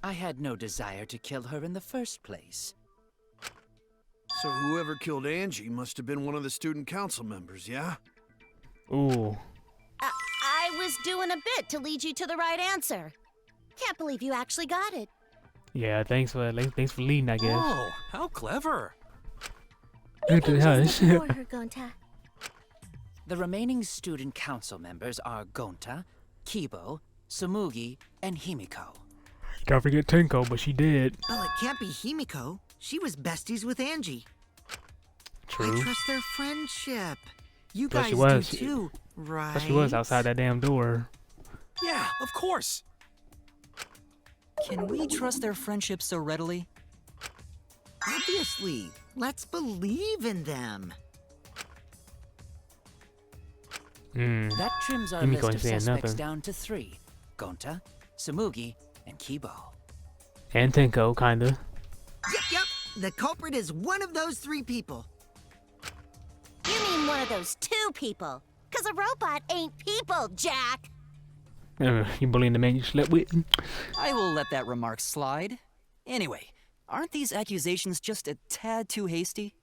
I had no desire to kill her in the first place. So whoever killed Angie must have been one of the student council members, yeah? Ooh. I was doing a bit to lead you to the right answer. Can't believe you actually got it. Yeah, thanks for leading, I guess. Oh, how clever. Good to hush. Before her, Gonta. The remaining student council members are Gonta, Kibo, Tsumugi, and Himiko. Don't forget Tenko, but she did. Well, it can't be Himiko. She was besties with Angie. True. I trust their friendship. You Plus guys she was. do too, right? But she was outside that damn door. Yeah, of course. Can we trust their friendship so readily? Obviously. Let's believe in them. That trims our Himiko list ain't of saying suspects nothing. down to 3. Gonta, Tsumugi, and Kibo. And Tenko, kinda. Yep. The culprit is one of those 3 people. You mean one of those 2 people? Because a robot ain't people, Jack. You bullying the man you slept with? I will let that remark slide. Anyway, aren't these accusations just a tad too hasty?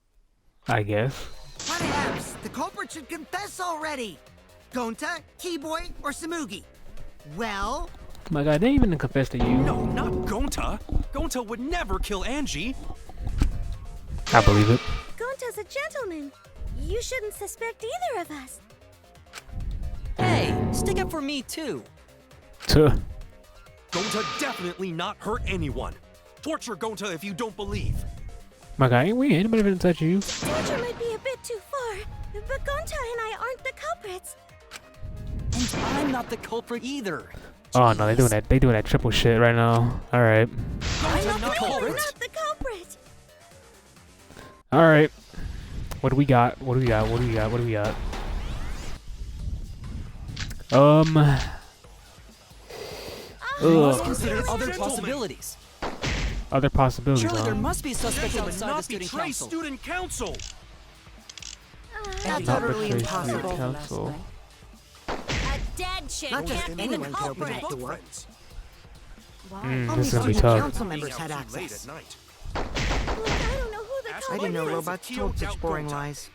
I guess. Perhaps the culprit should confess already. Gonta, Keyboy, or Tsumugi? Well, My God, they ain't even confess to you. No, not Gonta. Gonta would never kill Angie. I believe it. Gonta's a gentleman. You shouldn't suspect either of us. Hey, stick up for me too. Tuh. Gonta definitely not hurt anyone. Torture Gonta if you don't believe. My God, ain't anybody gonna touch you? Torture might be a bit too far, but Gonta and I aren't the culprits. And I'm not the culprit either. Oh no, they doing that triple shit right now. All right. I'm not the You're culprit. not the culprit. All right. What do we got? What do we got? What do we got? What do we got? Let's Ugh. consider other Gentlemen. possibilities. Other possibilities. Surely there huh? must be suspects Gonta would outside the not student betray council. student council. that's Not utterly betray student impossible. council. A dead chick Not just can't be the anyone can open culprit. that door. Mm, Only this is gonna be student tough. council members had Late at access. night. Look, I don't know who the Ask I didn't know culprit is, robots told such boring lies.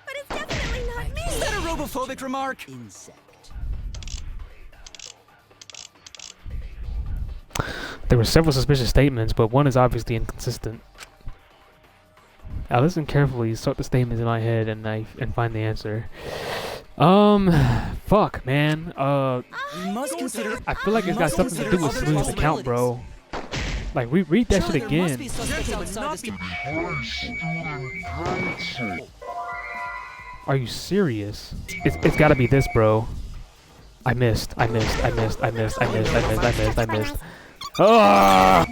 but it's definitely not me. Is that a robophobic remark? Insect. There were several suspicious statements, but one is obviously inconsistent. I listen carefully, sort the statements in my head, and find the answer. Fuck, man. We must consider. I feel like it's got must something to do with consider Smooth's other account, bro. Like, read that Surely shit there must be again. suspects Gentlemen, outside the not student. Are you serious? It's gotta be this, bro. I missed. Ah!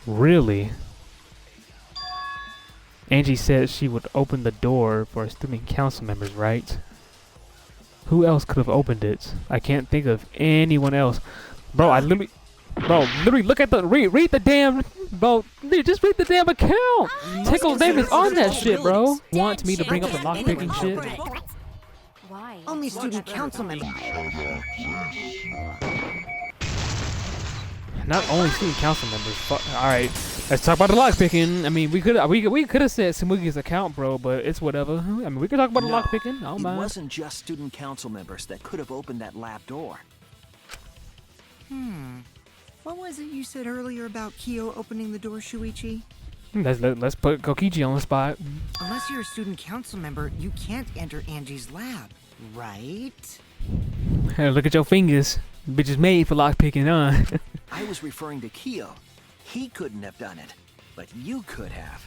Really? Angie said she would open the door for student council members, right? Who else could have opened it? I can't think of anyone else. Bro, literally look at the read the damn just read the damn account. Tickle's name is on that shit, bro. Want me to bring up the lockpicking shit? Why? Only student council members. Not only student council members. All right, let's talk about the lockpicking. I mean, we could have said Samugi's account, bro, but it's whatever. I mean, we could talk about the lockpicking. I don't mind. It wasn't just student council members that could have opened that lab door. What was it you said earlier about Kyo opening the door, Shuichi? Let's put Kokichi on the spot. Unless you're a student council member, you can't enter Angie's lab, right? Hey, look at your fingers. Bitch is made for lockpicking, huh? I was referring to Kyo. He couldn't have done it, but you could have.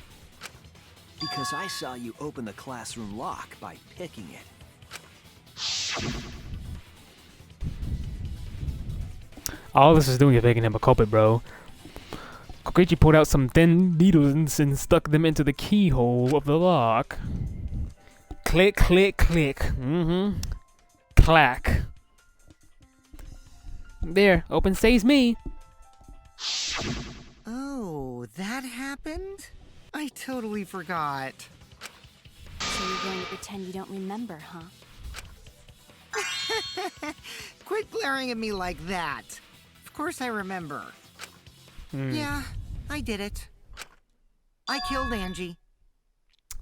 Because I saw you open the classroom lock by picking it. All this is doing is making him a culprit, bro. Kokichi pulled out some thin needles and stuck them into the keyhole of the lock. Click, click, click. Clack. There, open saves me. Oh, that happened? I totally forgot. So you're going to pretend you don't remember, huh? Quit glaring at me like that. Of course I remember. Yeah, I did it. I killed Angie.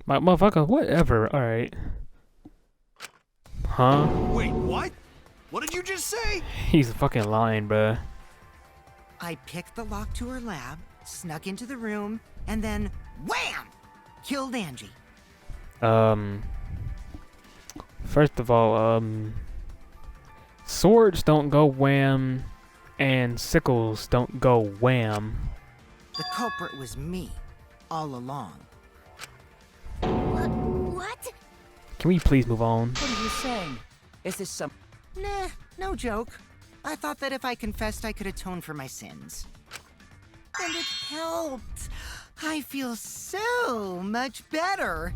My motherfucker, whatever, alright. Huh? Wait, what? What did you just say? He's fucking lying, bruh. I picked the lock to her lab, snuck into the room, and then wham! Killed Angie. First of all, swords don't go wham, and sickles don't go wham. The culprit was me, all along. What? Can we please move on? What are you saying? Is this some... Nah, no joke. I thought that if I confessed, I could atone for my sins. And it helped. I feel so much better.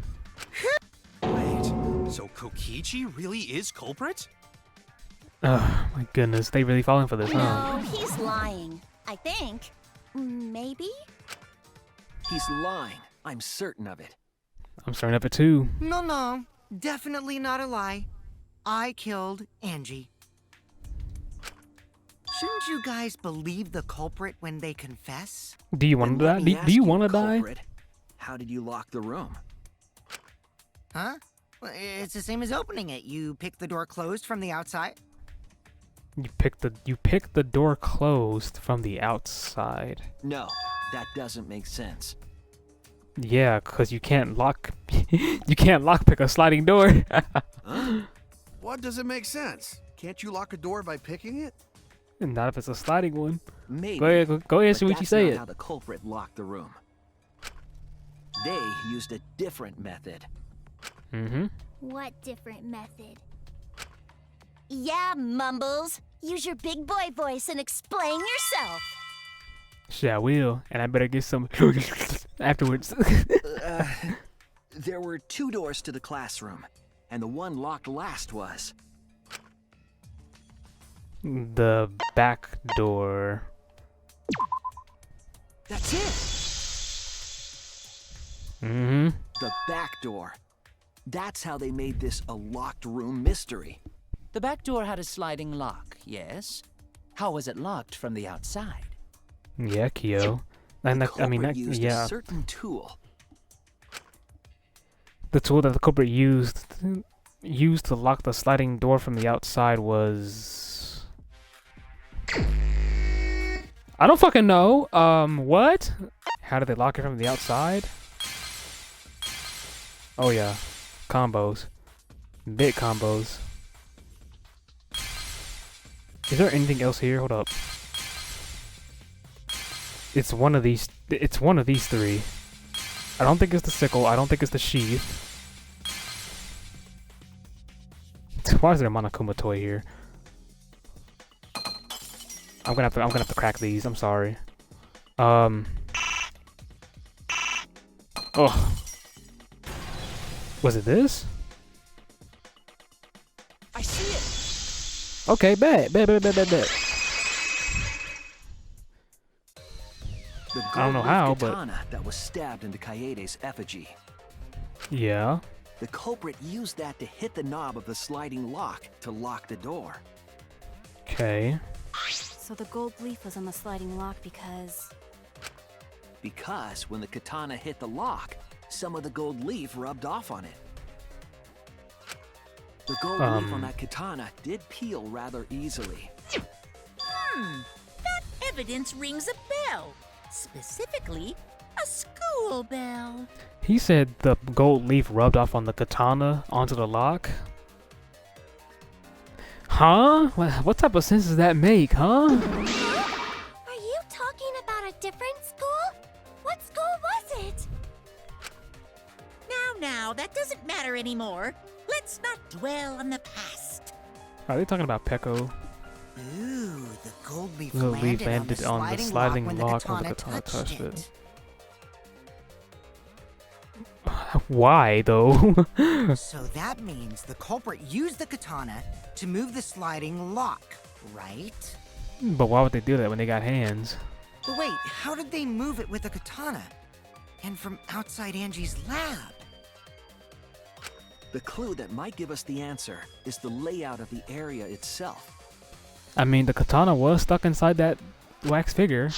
Wait, so Kokichi really is culprit? Oh my goodness, they really falling for this, huh? No, he's lying. I think. Maybe? He's lying. I'm certain of it. I'm starting up at 2. No, definitely not a lie. I killed Angie. Shouldn't you guys believe the culprit when they confess? Do you want to die? Do you want to die? Culprit, how did you lock the room? Huh? Well, it's the same as opening it. You pick the door closed from the outside. You pick the door closed from the outside. No, that doesn't make sense. Yeah, cause you can't lock pick a sliding door. Huh? What does it make sense? Can't you lock a door by picking it? Not if it's a sliding one. Maybe. Go ahead, but see what you say that's it. not how the culprit locked the room. They used a different method. What different method? Yeah, Mumbles. Use your big boy voice and explain yourself. Shit, I will, and I better get some afterwards. There were 2 doors to the classroom, and the one locked last was... The back door. That's it! The back door. That's how they made this a locked room mystery. The back door had a sliding lock, yes? How was it locked from the outside? Yeah, Kyo. And The culprit used yeah. a certain tool. The tool that the culprit used to lock the sliding door from the outside was... I don't fucking know. What? How did they lock it from the outside? Oh yeah. Combos. Big combos. Is there anything else here? Hold up. It's one of these 3. I don't think it's the sickle. I don't think it's the sheath. Why is there a Monokuma toy here? I'm gonna have to crack these. I'm sorry. Oh. Was it this? I see it. Okay, bet. The I don't know how, but katana that was stabbed into Kaede's effigy. yeah. The culprit used that to hit the knob of the sliding lock to lock the door. Okay. So the gold leaf was on the sliding lock because... Because when the katana hit the lock, some of the gold leaf rubbed off on it. The gold leaf on that katana did peel rather easily. That evidence rings a bell. Specifically, a school bell. He said the gold leaf rubbed off on the katana onto the lock. Huh? What type of sense does that make, huh? Are you talking about a different school? What school was it? Now, that doesn't matter anymore. Let's not dwell on the past. Are they talking about Peko? Ooh, the gold leaf The leaf landed on the sliding lock when the katana touched touched it. Why, though? So that means the culprit used the katana to move the sliding lock, right? But why would they do that when they got hands? But wait, how did they move it with the katana? And from outside Angie's lab? The clue that might give us the answer is the layout of the area itself. I mean, the katana was stuck inside that wax figure.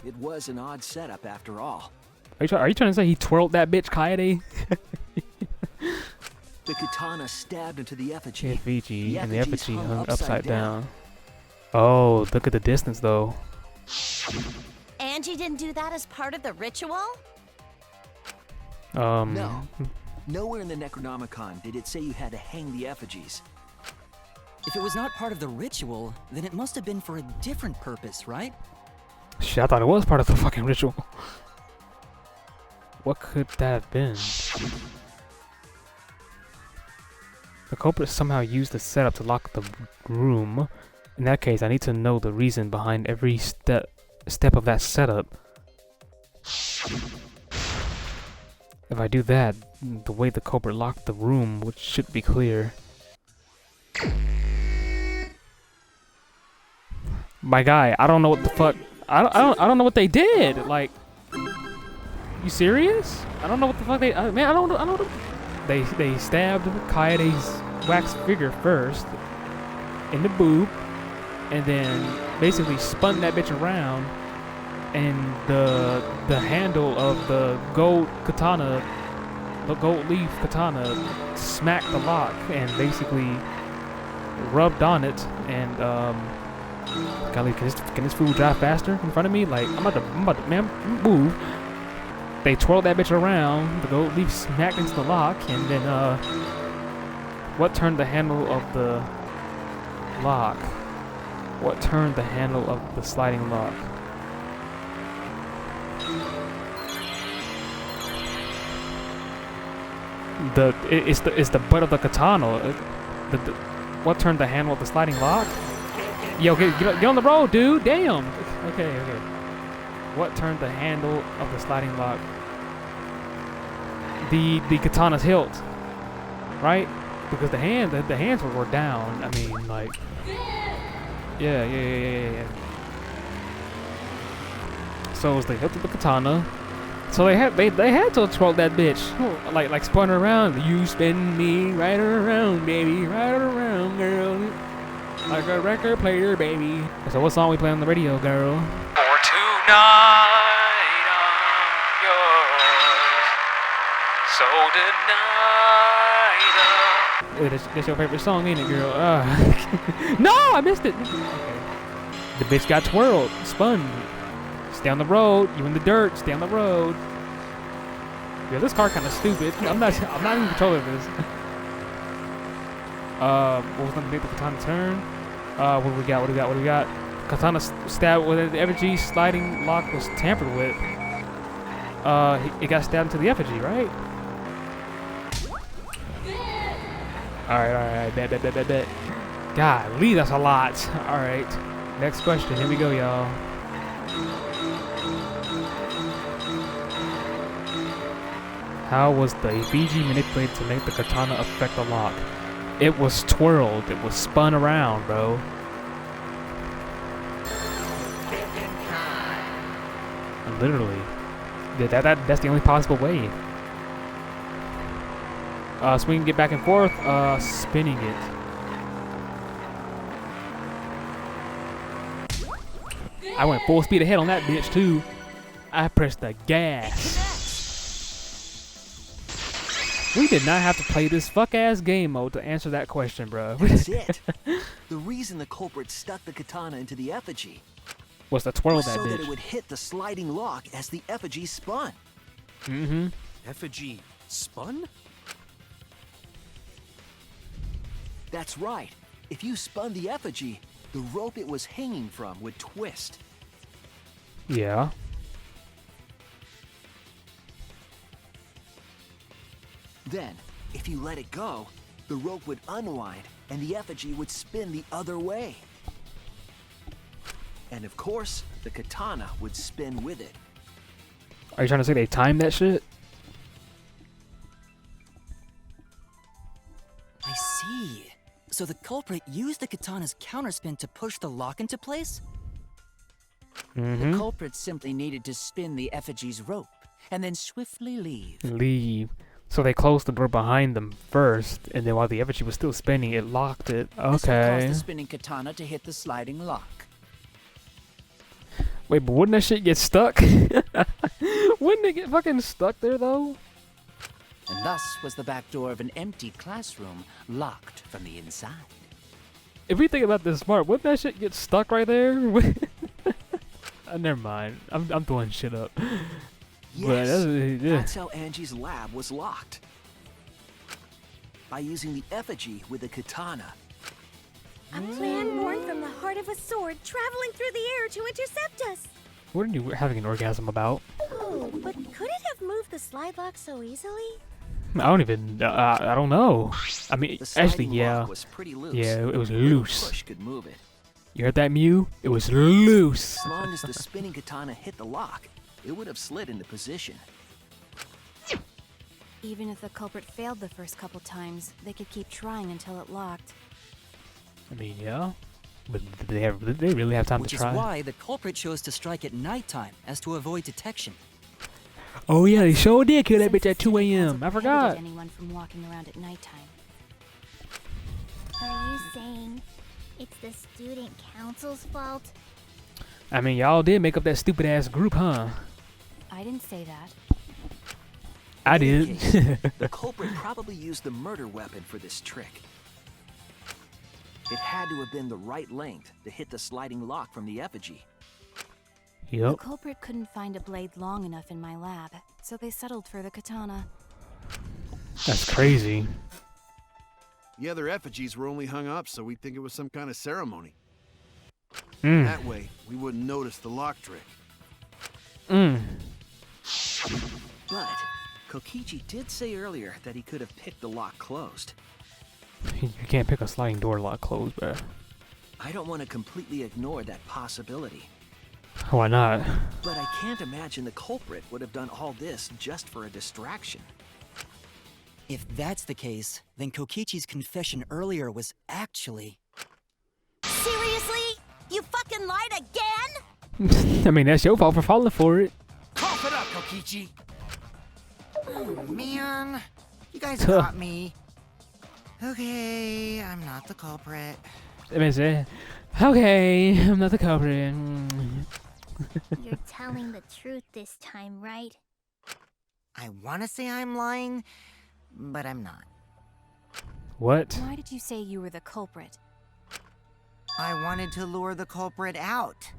It was an odd setup after all. Are you trying to say he twirled that bitch, Kaede? The katana stabbed into the effigy. Effigy, and the effigy hung upside down. Oh, look at the distance, though. Angie didn't do that as part of the ritual? No. Nowhere in the Necronomicon did it say you had to hang the effigies. If it was not part of the ritual, then it must have been for a different purpose, right? Shit, I thought it was part of the fucking ritual. What could that have been? The culprit somehow used the setup to lock the room. In that case, I need to know the reason behind every step of that setup. If I do that, the way the culprit locked the room, which should be clear. My guy, I don't know what the fuck. I don't know what they did. Like, you serious? I don't know what the fuck they. Man, I don't know. They stabbed Kaede's wax figure first in the boob, and then basically spun that bitch around, and the handle of the gold katana, the gold leaf katana, smacked the lock and basically rubbed on it. And golly, can this fool drive faster in front of me? Like, I'm about to, man, move. They twirled that bitch around, the gold leaf smacked into the lock, and then, what turned the handle of the lock? What turned the handle of the sliding lock? It's the butt of the katana. What turned the handle of the sliding lock? Yo, get on the road, dude. Damn. Okay. What turned the handle of the sliding lock? The katana's hilt, right? Because the hands were down. I mean, like, yeah. So it was the hilt of the katana. So they had to twirl that bitch, like spun around. You spin me right around, baby, right around, girl, like a record player, baby. So what song we play on the radio, girl? For tonight. So tonight, that's your favorite song, ain't it, girl? No, I missed it. Okay. The bitch got twirled, spun. Stay on the road. You in the dirt. Stay on the road. Yeah, this car kind of stupid. I'm not in control of this. What was gonna make the katana turn? What do we got? Katana stabbed with the effigy. Sliding lock was tampered with. it got stabbed into the effigy, right? Alright, bet. Golly, that's a lot. Alright, next question. Here we go, y'all. How was the effigy manipulated to make the katana affect the lock? It was twirled. It was spun around, bro. Literally. That's the only possible way. So we can get back and forth, spinning it. I went full speed ahead on that bitch too. I pressed the gas. We did not have to play this fuck-ass game mode to answer that question, bro. That's it. The reason the culprit stuck the katana into the effigy was to twirl was that so bitch. that it would hit the sliding lock as the effigy spun. Mm-hmm. Effigy spun? That's right. If you spun the effigy, the rope it was hanging from would twist. Yeah. Then, if you let it go, the rope would unwind and the effigy would spin the other way. And of course, the katana would spin with it. Are you trying to say they timed that shit? I see. So the culprit used the katana's counterspin to push the lock into place? Mm-hmm. The culprit simply needed to spin the effigy's rope and then swiftly leave. Leave. So they closed the door behind them first, and then while the effigy was still spinning, it locked it. This would cause Okay. the spinning katana to hit the sliding lock. Wait, but wouldn't that shit get stuck? Wouldn't it get fucking stuck there though? And thus was the back door of an empty classroom locked from the inside. If we think about this smart, wouldn't that shit get stuck right there? Never mind. I'm throwing shit up. Yes, yeah. that's how Angie's lab was locked. By using the effigy with the katana. A plan born from the heart of a sword traveling through the air to intercept us. What are you having an orgasm about? Oh, but could it have moved the slide lock so easily? I don't even. I don't know. I mean, The sliding actually, yeah. lock was pretty loose. Yeah, it was A little loose. push could move it. You heard that, Mew? It was loose. As long as the spinning katana hit the lock, it would have slid into position. Even if the culprit failed the first couple times, they could keep trying until it locked. I mean, yeah. But did they really have time Which to is try? why the culprit chose to strike at nighttime as to avoid detection. Oh yeah, they sure did kill that Since bitch at the 2 student a.m. council I prohibited forgot. anyone from walking around at nighttime. Are you saying it's the student council's fault? I mean, y'all did make up that stupid ass group, huh? I didn't say that. I In any did. case, the culprit probably used the murder weapon for this trick. It had to have been the right length to hit the sliding lock from the effigy. The Yep. culprit couldn't find a blade long enough in my lab, so they settled for the katana. That's crazy. The other effigies were only hung up so we'd think it was some kind of ceremony. Mm. That way, we wouldn't notice the lock trick. Mm. But Kokichi did say earlier that he could have picked the lock closed. You can't pick a sliding door lock closed, bro. I don't want to completely ignore that possibility. Why not? But I can't imagine the culprit would have done all this just for a distraction. If that's the case, then Kokichi's confession earlier was actually... Seriously? You fucking lied again? I mean, that's your fault for falling for it. Cough it up, Kokichi! Oh, man. You guys got me. Okay, I'm not the culprit. I mean, say, okay, I'm not the culprit. Mm. You're telling the truth this time, right? I want to say I'm lying, but I'm not. What? Why did you say you were the culprit? I wanted to lure the culprit out.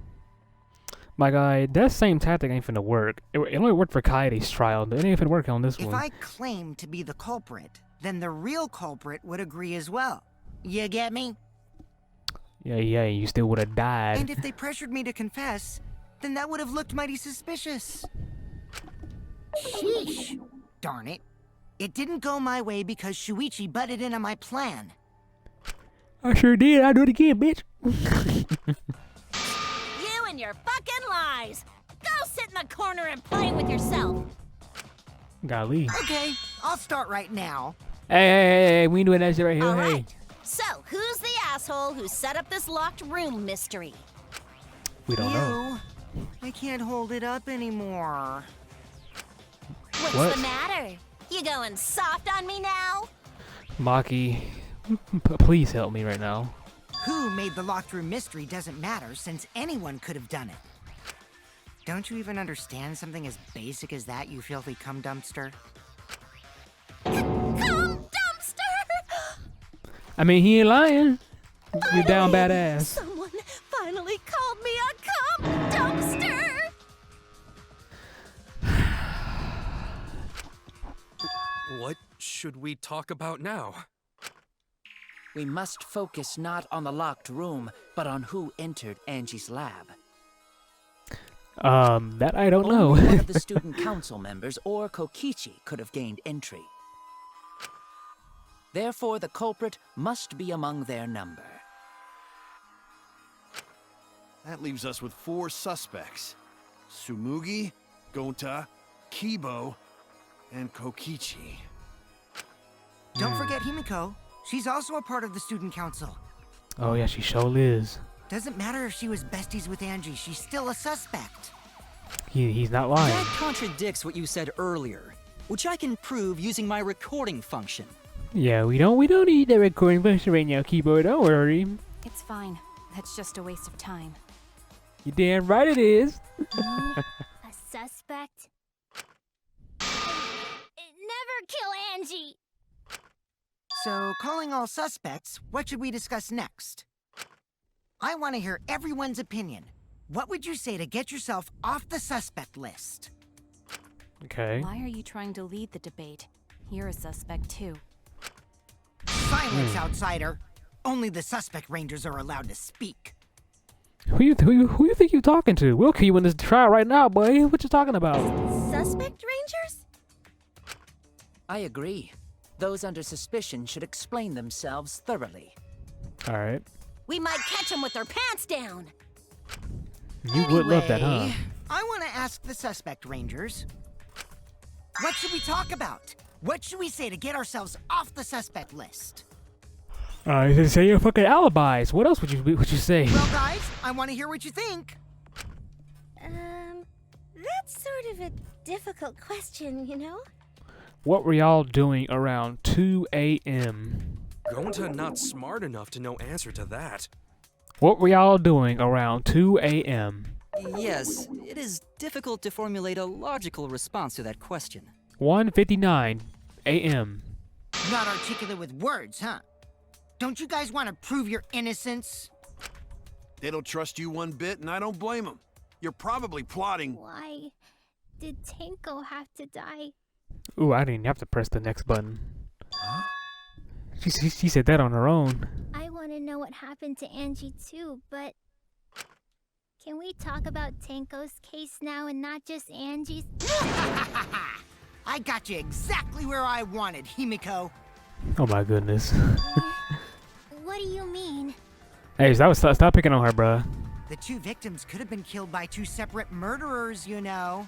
My guy, that same tactic ain't finna work. It only worked for Kaede's trial, but it ain't finna work on this If one. I claim to be the culprit, then the real culprit would agree as well. You get me? Yeah, you still would've died. And if they pressured me to confess, then that would have looked mighty suspicious. Sheesh. Darn it. It didn't go my way because Shuichi butted into my plan. I sure did. I'll do it again, bitch. You and your fucking lies! Go sit in the corner and play with yourself! Golly. Okay, I'll start right now. Hey, we ain't doing that shit right here. Hey. Alright, so who's the asshole who set up this locked room mystery? We don't know. I can't hold it up anymore. What's What? the matter? You going soft on me now? Maki, please help me right now. Who made the locked room mystery doesn't matter since anyone could have done it. Don't you even understand something as basic as that, you filthy cum dumpster? Cum dumpster! I mean, he ain't lying. You're down badass. Someone finally called me a cum dumpster! What should we talk about now? We must focus not on the locked room, but on who entered Angie's lab. That I don't know. Only one of the student council members or Kokichi could have gained entry. Therefore, the culprit must be among their number. That leaves us with 4 suspects. Tsumugi, Gonta, Kibo, and Kokichi. Don't forget Himiko. She's also a part of the student council. Oh yeah, she sure is. Doesn't matter if she was besties with Angie, she's still a suspect. He's not lying. That contradicts what you said earlier, which I can prove using my recording function. Yeah, we don't need that recording function right now, keyboard. Don't worry. It's fine. That's just a waste of time. You damn right it is. A suspect? Never kill Angie! So, calling all suspects, what should we discuss next? I want to hear everyone's opinion. What would you say to get yourself off the suspect list? Okay. Why are you trying to lead the debate? You're a suspect too. Silence, outsider. Only the suspect rangers are allowed to speak. Who you think you talking to? We'll kill you in this trial right now, boy. What you talking about? Suspect rangers? I agree. Those under suspicion should explain themselves thoroughly. All right. We might catch them with their pants down. You would love that, huh? Anyway, I want to ask the suspect rangers. What should we talk about? What should we say to get ourselves off the suspect list? Say your fucking alibis. What else would you say? Well, guys, I want to hear what you think. That's sort of a difficult question, you know? What were y'all doing around 2 a.m.? Gonta not smart enough to know answer to that. What were y'all doing around 2 a.m.? Yes, it is difficult to formulate a logical response to that question. 1:59 a.m. Not articulate with words, huh? Don't you guys want to prove your innocence? They don't trust you one bit, and I don't blame them. You're probably plotting. Why did Tenko have to die? Ooh, I didn't have to press the next button. She said that on her own. I want to know what happened to Angie too, but can we talk about Tenko's case now and not just Angie's? I got you exactly where I wanted, Himiko. Oh my goodness. What do you mean? Hey, stop picking on her, bruh. The 2 victims could have been killed by 2 separate murderers, you know.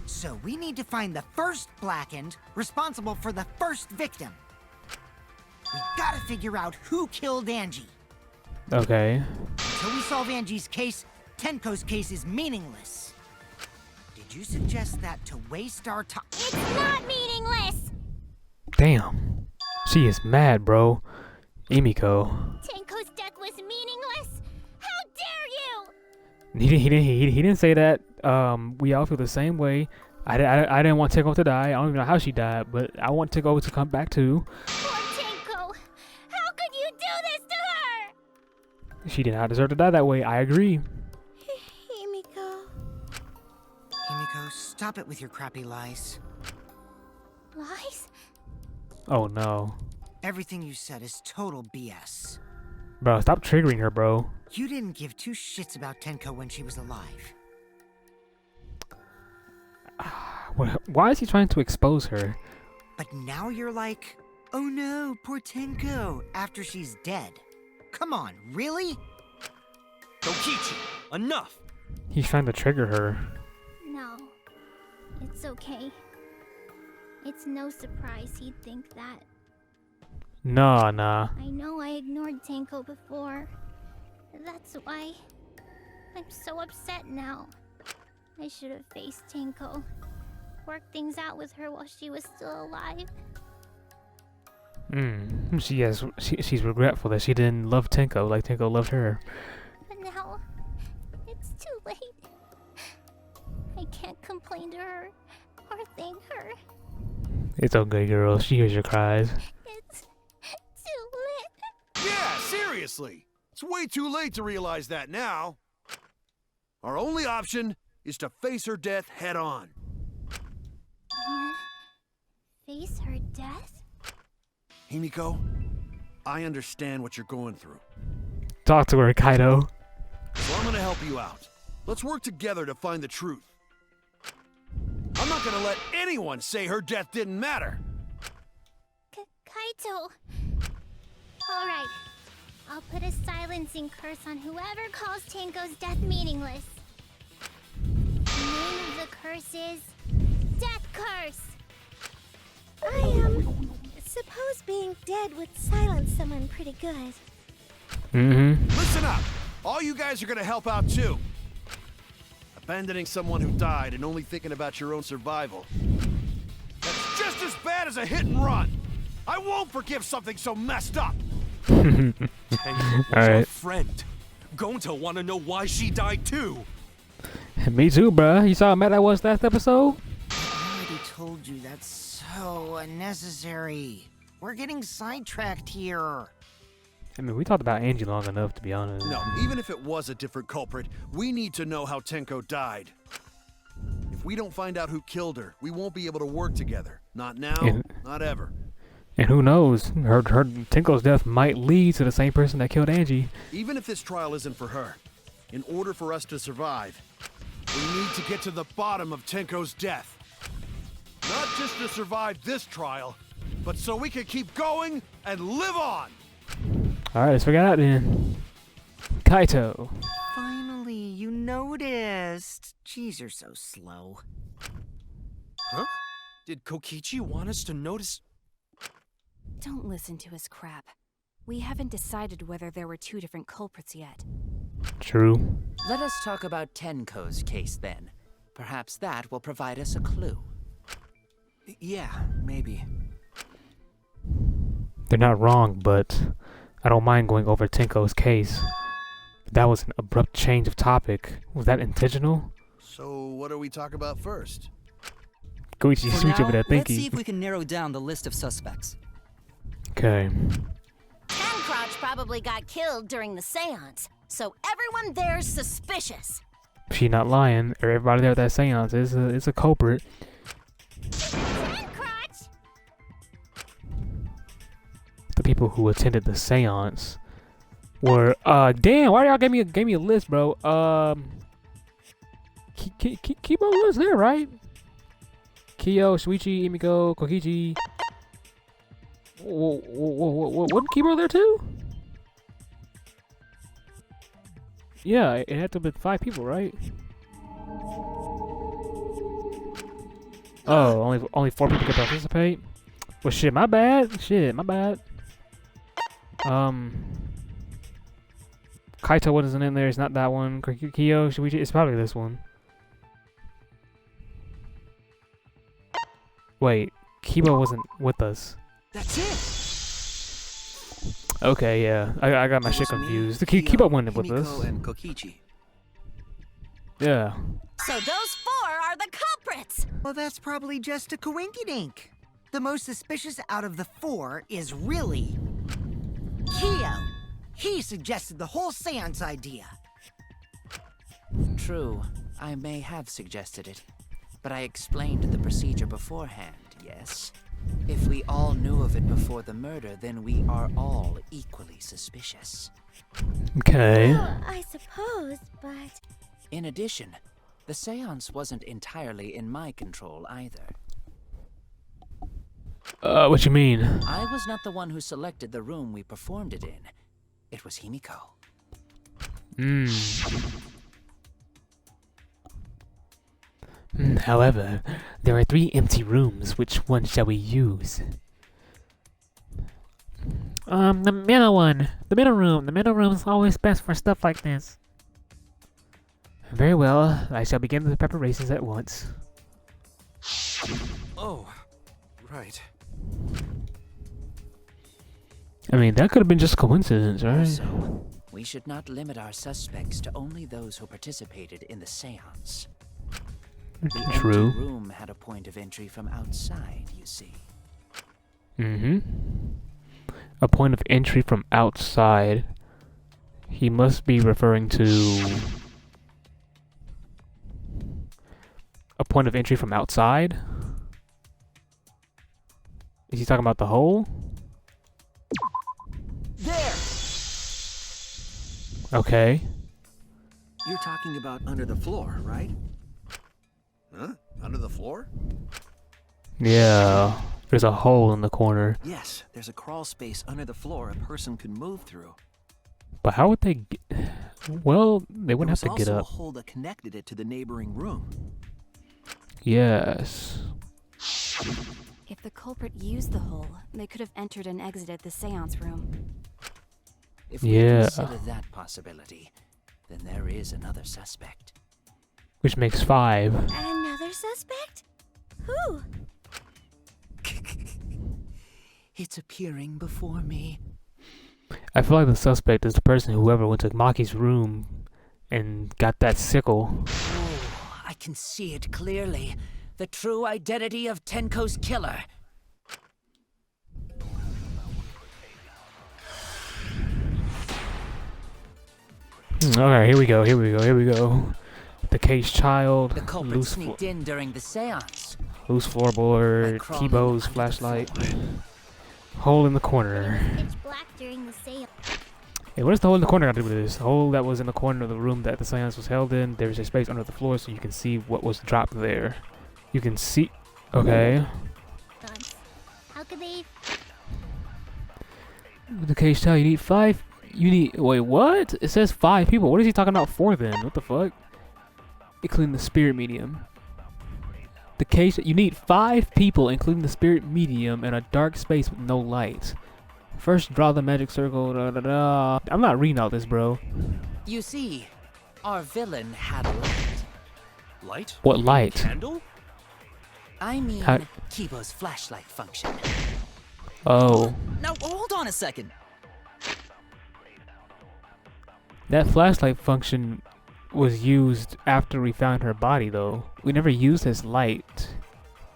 So we need to find the first Blackened responsible for the first victim. We gotta figure out who killed Angie. Okay. Until we solve Angie's case, Tenko's case is meaningless. Did you suggest that to waste our time? It's not meaningless! Damn. She is mad, bro. Emiko. Tenko's death was meaningless? How dare you! He didn't say that. We all feel the same way. I didn't want Tenko to die. I don't even know how she died, but I want Tenko to come back too. Poor Tenko! How could you do this to her? She did not deserve to die that way. I agree. Himiko. Himiko, stop it with your crappy lies. Lies? Oh no. Everything you said is total BS. Bro, stop triggering her, bro. You didn't give 2 shits about Tenko when she was alive. Why is he trying to expose her? But now you're like, oh no, poor Tenko, after she's dead. Come on, really? Kokichi, enough! He's trying to trigger her. No, it's okay. It's no surprise he'd think that. Nah. I know I ignored Tenko before. That's why I'm so upset now. I should have faced Tenko. Worked things out with her while she was still alive. She's regretful that she didn't love Tenko like Tenko loved her. But now, it's too late. I can't complain to her or thank her. It's okay, girl. She hears your cries. It's too late. Yeah, seriously. It's way too late to realize that now. Our only option is to face her death head on. Face her death? Himiko, I understand what you're going through. Talk to her, Kaido. So I'm gonna help you out. Let's work together to find the truth. I'm not gonna let anyone say her death didn't matter. Kaito. Alright. I'll put a silencing curse on whoever calls Tenko's death meaningless. The name of the curse is Death Curse. I suppose being dead would silence someone pretty good. Listen up. All you guys are gonna help out too. Abandoning someone who died and only thinking about your own survival. That's just as bad as a hit and run. I won't forgive something so messed up. Tenko was a friend. Gonta wanna know why she died too. Me too, bruh. You saw how mad I was last episode? I already told you that's so unnecessary. We're getting sidetracked here. I mean, we talked about Angie long enough, to be honest. No, even if it was a different culprit, we need to know how Tenko died. If we don't find out who killed her, we won't be able to work together. Not now, not ever. And who knows? Her Tenko's death might lead to the same person that killed Angie. Even if this trial isn't for her, in order for us to survive, we need to get to the bottom of Tenko's death. Not just to survive this trial, but so we can keep going and live on. Alright, let's figure it out then. Kaito. Finally, you noticed. Jeez, you're so slow. Huh? Did Kokichi want us to notice? Don't listen to his crap. We haven't decided whether there were two different culprits yet. True. Let us talk about Tenko's case then. Perhaps that will provide us a clue. Yeah, maybe. They're not wrong, but I don't mind going over Tenko's case. That was an abrupt change of topic. Was that intentional? So what do we talk about first? Koichi For switch now, over that let's see thinking. if we can narrow down the list of suspects. Okay. Crotch probably got killed during the seance, so everyone there's suspicious. She not lying. Everybody there at that seance is a culprit. Crotch! The people who attended the seance were damn, why y'all gave me a list, bro? Kibo was there, right? Kyo, Shuichi, Emiko, Kokichi. Wasn't Kibo there too? Yeah, it had to have been 5 people, right? Oh, only 4 people could participate? Well, shit, my bad. Shit, my bad. Kaito wasn't in there. It's not that one. Kyo, Shuichi. It's probably this one. Wait, Kibo wasn't with us. That's it. Okay, yeah, I got my shit confused. The Kibo wasn't with us. Himiko and Kokichi. Yeah. So those 4 are the culprits! Well, that's probably just a coinkydink. The most suspicious out of the 4 is really Kyo. He suggested the whole seance idea. True, I may have suggested it, but I explained the procedure beforehand, yes? If we all knew of it before the murder, then we are all equally suspicious. Okay. Well, I suppose, but... In addition, The seance wasn't entirely in my control either. What you mean? I was not the one who selected the room we performed it in. It was Himiko. However, there are 3 empty rooms. Which one shall we use? The middle one. The middle room. The middle room is always best for stuff like this. Very well. I shall begin the preparations at once. Oh, right. I mean, that could have been just coincidence, right? Also, we should not limit our suspects to only those who participated in the seance. The True. empty room had a point of entry from outside, you see. A point of entry from outside. He must be referring to a point of entry from outside? Is he talking about the hole? There! Okay. You're talking about under the floor, right? Huh? Under the floor? Yeah. There's a hole in the corner. Yes, there's a crawl space under the floor a person could move through. But how would they get... Well, they wouldn't have to get There was up. also a hole that connected it to the neighboring room. Yes. If the culprit used the hole, they could have entered and exited the seance room. If we Yeah. consider that possibility, then there is another suspect. Which makes 5. Another suspect? Who? It's appearing before me. I feel like the suspect is the person whoever went to Maki's room and got that sickle. Oh, I can see it clearly. The true identity of Tenko's killer. Alright, here we go. The case child, The culprit loose, sneaked in during the seance. loose floorboard, By crawling Kibo's under the flashlight, floor. hole in the It corner. was pitch black during the sale. Hey, what does the hole in the corner got to do with this? The hole that was in the corner of the room that the seance was held in, there's a space under the floor so you can see what was dropped there. You can see... Okay. Gods. How could they? The case child, you need 5... You need... Wait, what? It says 5 people. What is he talking about 4 then? What the fuck? Including the spirit medium. The case... You need 5 people, including the spirit medium, in a dark space with no light. First, draw the magic circle. Da, da, da. I'm not reading all this, bro. You see, our villain had a light. Light? What light? Candle? I mean, How- Kibo's flashlight function. Oh. Now, hold on a second. That flashlight function was used after we found her body, though. We never used his light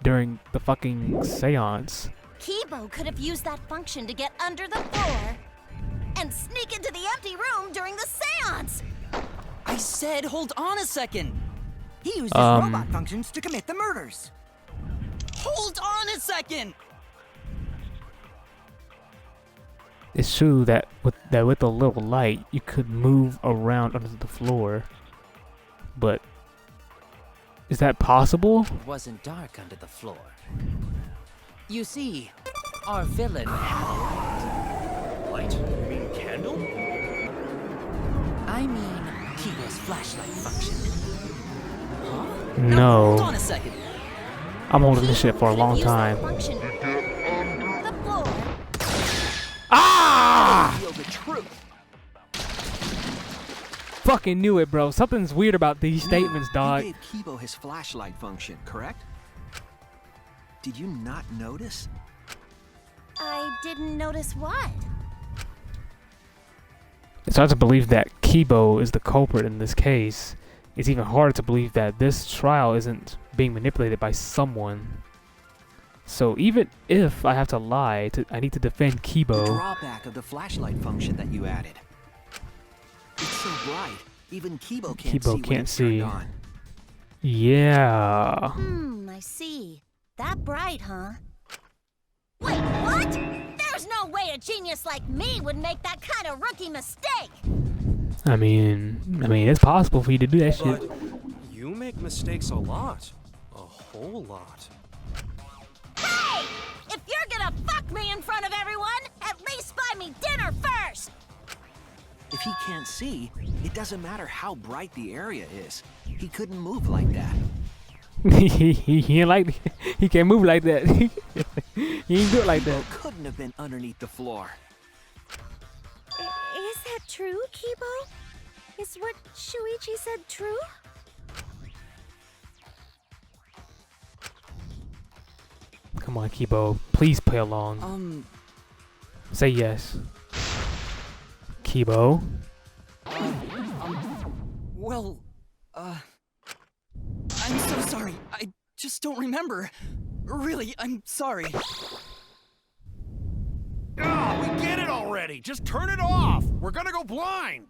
during the fucking seance. Kibo could have used that function to get under the floor and sneak into the empty room during the seance. I said hold on a second. He used his robot functions to commit the murders. Hold on a second. It's true that with a little light, you could move around under the floor. But is that possible? It wasn't dark under the floor. You see, our villain had a Light? You mean candle? light. I mean, Kibo's flashlight function. Now, hold No. on a second. I'm holding this shit for a Kibo long could have time. used that function under the floor. Ah! Reveal the truth. Fucking knew it, bro. Something's weird about these statements, dog. You gave Kibo his flashlight function, correct? Did you not notice? I didn't notice what. It's hard to believe that Kibo is the culprit in this case. It's even harder to believe that this trial isn't being manipulated by someone. So even if I have to lie, I need to defend The Kibo. drawback of the flashlight function that you added. It's so bright, even Kibo can't Kibo see when can't it's turned see. on. Yeah. I see. That bright, huh? Wait, what? There's no way a genius like me would make that kind of rookie mistake. I mean, it's possible for you to do that shit. But you make mistakes a lot. A whole lot. Hey! If you're gonna fuck me in front of everyone, at least buy me dinner first! If he can't see, it doesn't matter how bright the area is. He couldn't move like that. he ain't like he can't move like that. He ain't do it like that. Kibo couldn't have been underneath the floor. Is that true, Kibo? Is what Shuichi said true? Come on, Kibo. Please play along. Say yes. Kibo. Well, I'm so sorry. I just don't remember. Really, I'm sorry. Oh, we get it already. Just turn it off. We're gonna go blind.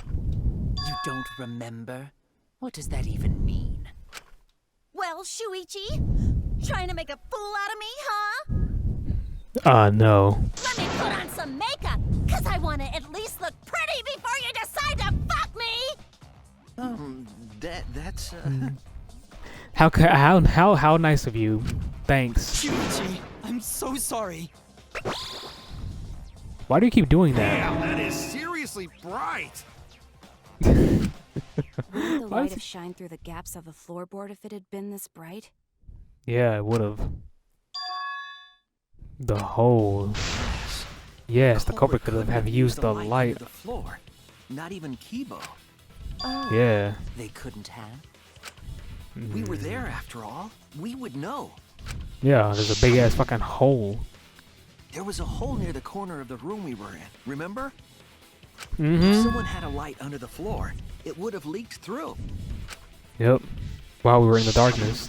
You don't remember? What does that even mean? Well, Shuichi, trying to make a fool out of me, huh? No. Let me put on some makeup, cause I want to at least look pretty before you decide to fuck me! That's How nice of you. Thanks. Shuichi, I'm so sorry. Why do you keep doing that? Damn, that is seriously bright. Wouldn't the Why light is have shined through the gaps of the floorboard if it had been this bright? Yeah, it would have. The hole. Yes, the culprit could have used the light. under the floor. Not even Kibo. Oh. Yeah. They couldn't have? We were there after all. We would know. Yeah, there's a big ass fucking hole. There was a hole near the corner of the room we were in. Remember? If Mm-hmm. someone had a light under the floor, it would have leaked through. Yep. While we were in the darkness.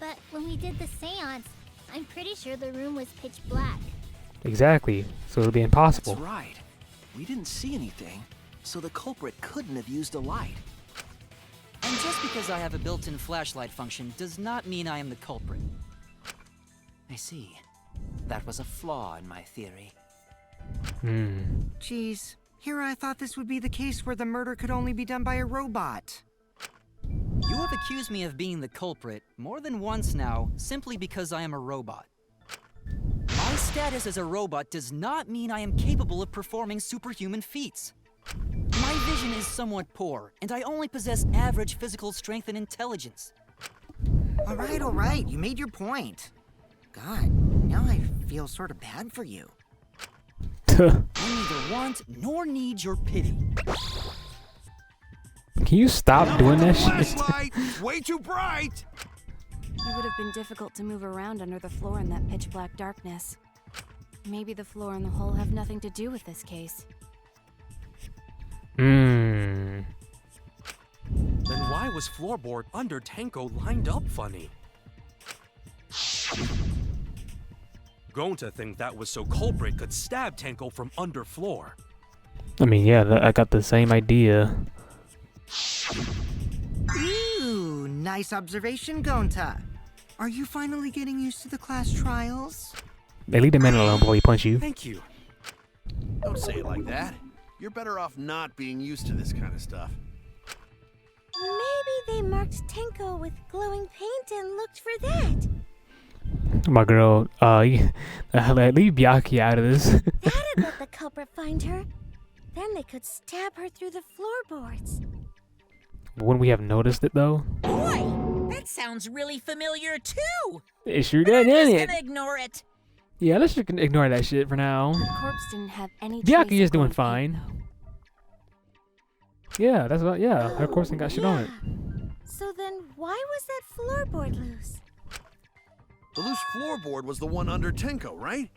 But when we did the seance, I'm pretty sure the room was pitch black. Exactly. So it would be That's impossible. right. We didn't see anything, so the culprit couldn't have used a light. And just because I have a built-in flashlight function does not mean I am the culprit. I see. That was a flaw in my theory. Hmm. Geez, here I thought this would be the case where the murder could only be done by a robot. You have accused me of being the culprit more than once now, simply because I am a robot. My status as a robot does not mean I am capable of performing superhuman feats. My vision is somewhat poor, and I only possess average physical strength and intelligence. All right, you made your point. God, now I feel sort of bad for you. I neither want nor need your pity. Can you stop doing that shit? Flashlight, it's way too bright. It would have been difficult to move around under the floor in that pitch black darkness. Maybe the floor and the hole have nothing to do with this case. Hmm. Then why was floorboard under Tenko lined up funny? Going to think that was so culprit could stab Tenko from under floor. I mean, yeah, I got the same idea. Ooh, nice observation, Gonta. Are you finally getting used to the class trials? They leave the man alone before he punch you. Thank you. Don't say it like that. You're better off not being used to this kind of stuff. Maybe they marked Tenko with glowing paint and looked for that. My girl, leave Byaki out of this. That'd let the culprit find her. Then they could stab her through the floorboards. Wouldn't we have noticed it though? Boy, that sounds really familiar too! It sure But I'm did, just didn't it? gonna ignore it. Yeah, let's just ignore that shit for now. The corpse didn't have any Byaki trace is of doing glowing fine. paint, Yeah, that's what. Yeah, her corpse ain't got shit on it. So then why was that floorboard loose? The loose floorboard was the one under Tenko, right?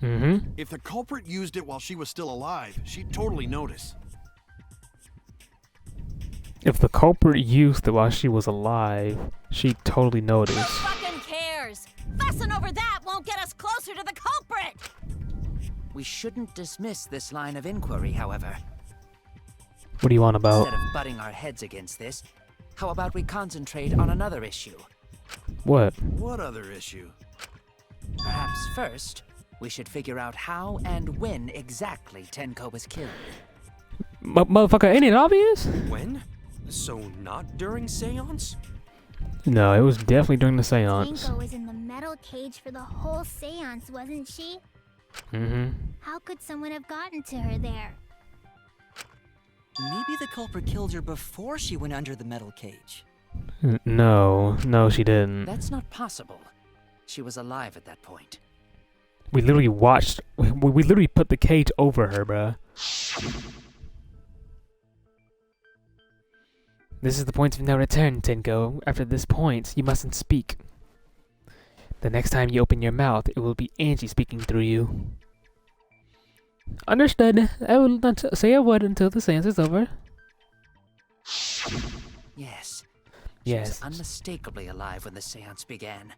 Mm-hmm. If the culprit used it while she was still alive, she'd totally notice. If the culprit used it while she was alive, she'd totally Who notice. fucking cares? Fussing over that won't get us closer to the culprit! We shouldn't dismiss this line of inquiry, however. What do you want about? Instead of butting our heads against this, how about we concentrate on another issue? What? What other issue? Perhaps first, we should figure out how and when exactly Tenko was killed. Motherfucker, ain't it obvious? When? So not during seance? No, it was definitely during the seance. Tango was in the metal cage for the whole seance, wasn't she? Mm-hmm. How could someone have gotten to her there? Maybe the culprit killed her before she went under the metal cage. No, she didn't. That's not possible. She was alive at that point. We literally watched. We literally put the cage over her, bruh. This is the point of no return, Tenko. After this point, you mustn't speak. The next time you open your mouth, it will be Angie speaking through you. Understood. I will not say a word until the seance is over. Yes. She Yes. was unmistakably alive when the seance began.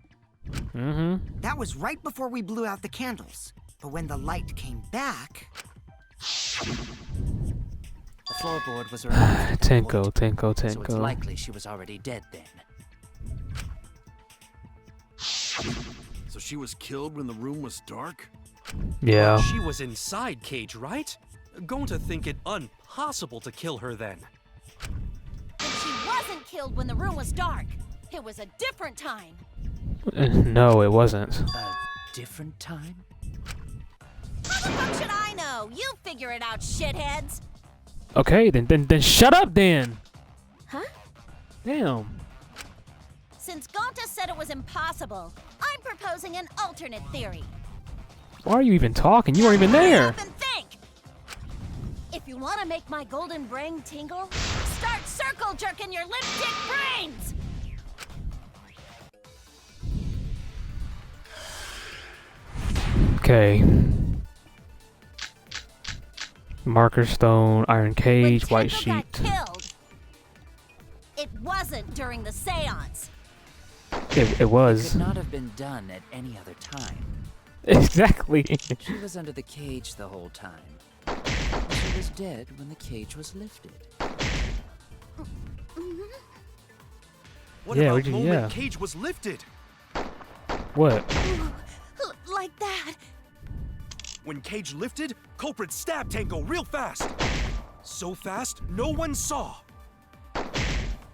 Mm-hmm. That was right before we blew out the candles. But when the light came back... The floorboard was around. Tenko. So it's likely she was already dead then. So she was killed when the room was dark? Yeah. She was inside Cage, right? Going to think it impossible to kill her then. And she wasn't killed when the room was dark. It was a different time. No, it wasn't. A different time? How the fuck should I know? You figure it out, shitheads. Okay, then shut up then. Huh? Damn. Since Gonta said it was impossible, I'm proposing an alternate theory. Why are you even talking? You weren't even there. Stop and think. If you want to make my golden brain tingle, start circle jerking your lipstick brains. Okay. Marker stone, iron cage, When white Tenko sheet. got killed, it wasn't during the seance. It It was. could not have been done at any other time. Exactly. She was under the cage the whole time. She was dead when the cage was lifted. What Yeah, about we did- moment yeah. Cage was lifted? What? Like that. When Cage lifted, culprit stabbed Tango real fast. So fast, no one saw.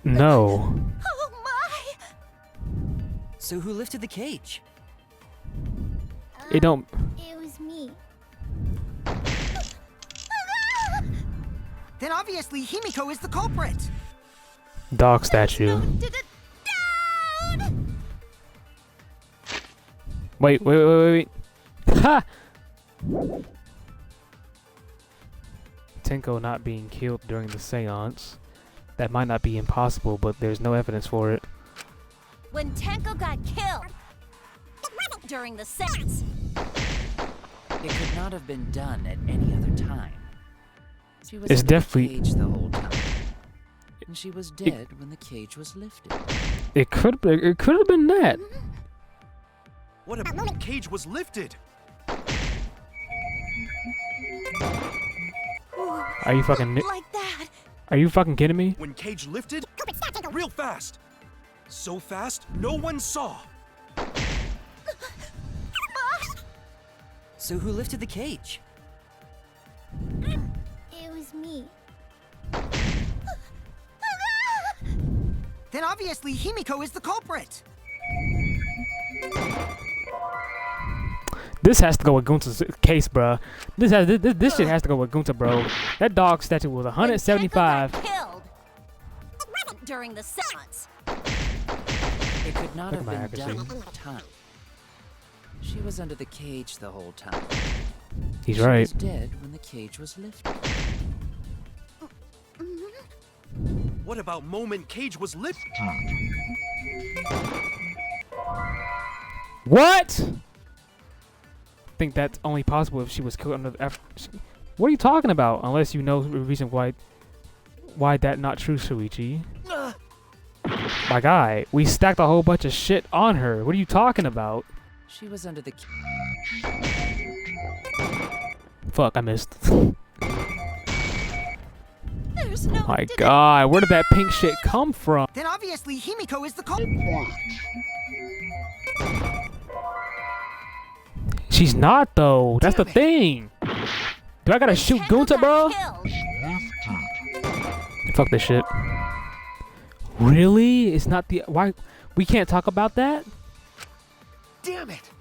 No. Oh my! So who lifted the cage? It don't. It was me. Then obviously Himiko is the culprit. Dog statue. Down! Wait. Ha! Tenko not being killed during the seance. That might not be impossible, but there's no evidence for it. When Tenko got killed during the seance. It could not have been done at any other time. She was It's under definitely- the cage the whole time. And she was dead when the cage was lifted. It could have been that. What about Cage was lifted? Are you fucking Like that. Are you fucking kidding me? When Cage lifted, real fast. So fast, no one saw. So who lifted the cage? It was me. Then obviously Himiko is the culprit. This has to go with Gunta's case, bruh. This shit has to go with Gunta, bro. That dog statue was 175. When Tenko got killed during the seance. It could not Look have at my been done accuracy. at the time. She was under the cage the whole time. He's She right. was dead when the cage was lifted. What about moment Cage was lifted? What? I think that's only possible if she was killed under the. What are you talking about? Unless you know the reason why that not true, Shuichi. My guy, we stacked a whole bunch of shit on her. What are you talking about? She was under the Fuck, I missed. There's no. My god, where did that pink shit come from? Then obviously Himiko is the culprit. She's not though. That's the thing. Do I gotta shoot Tenko Gunta, got bro? killed Fuck this shit. Really? It's not the why we can't talk about that? Damn it!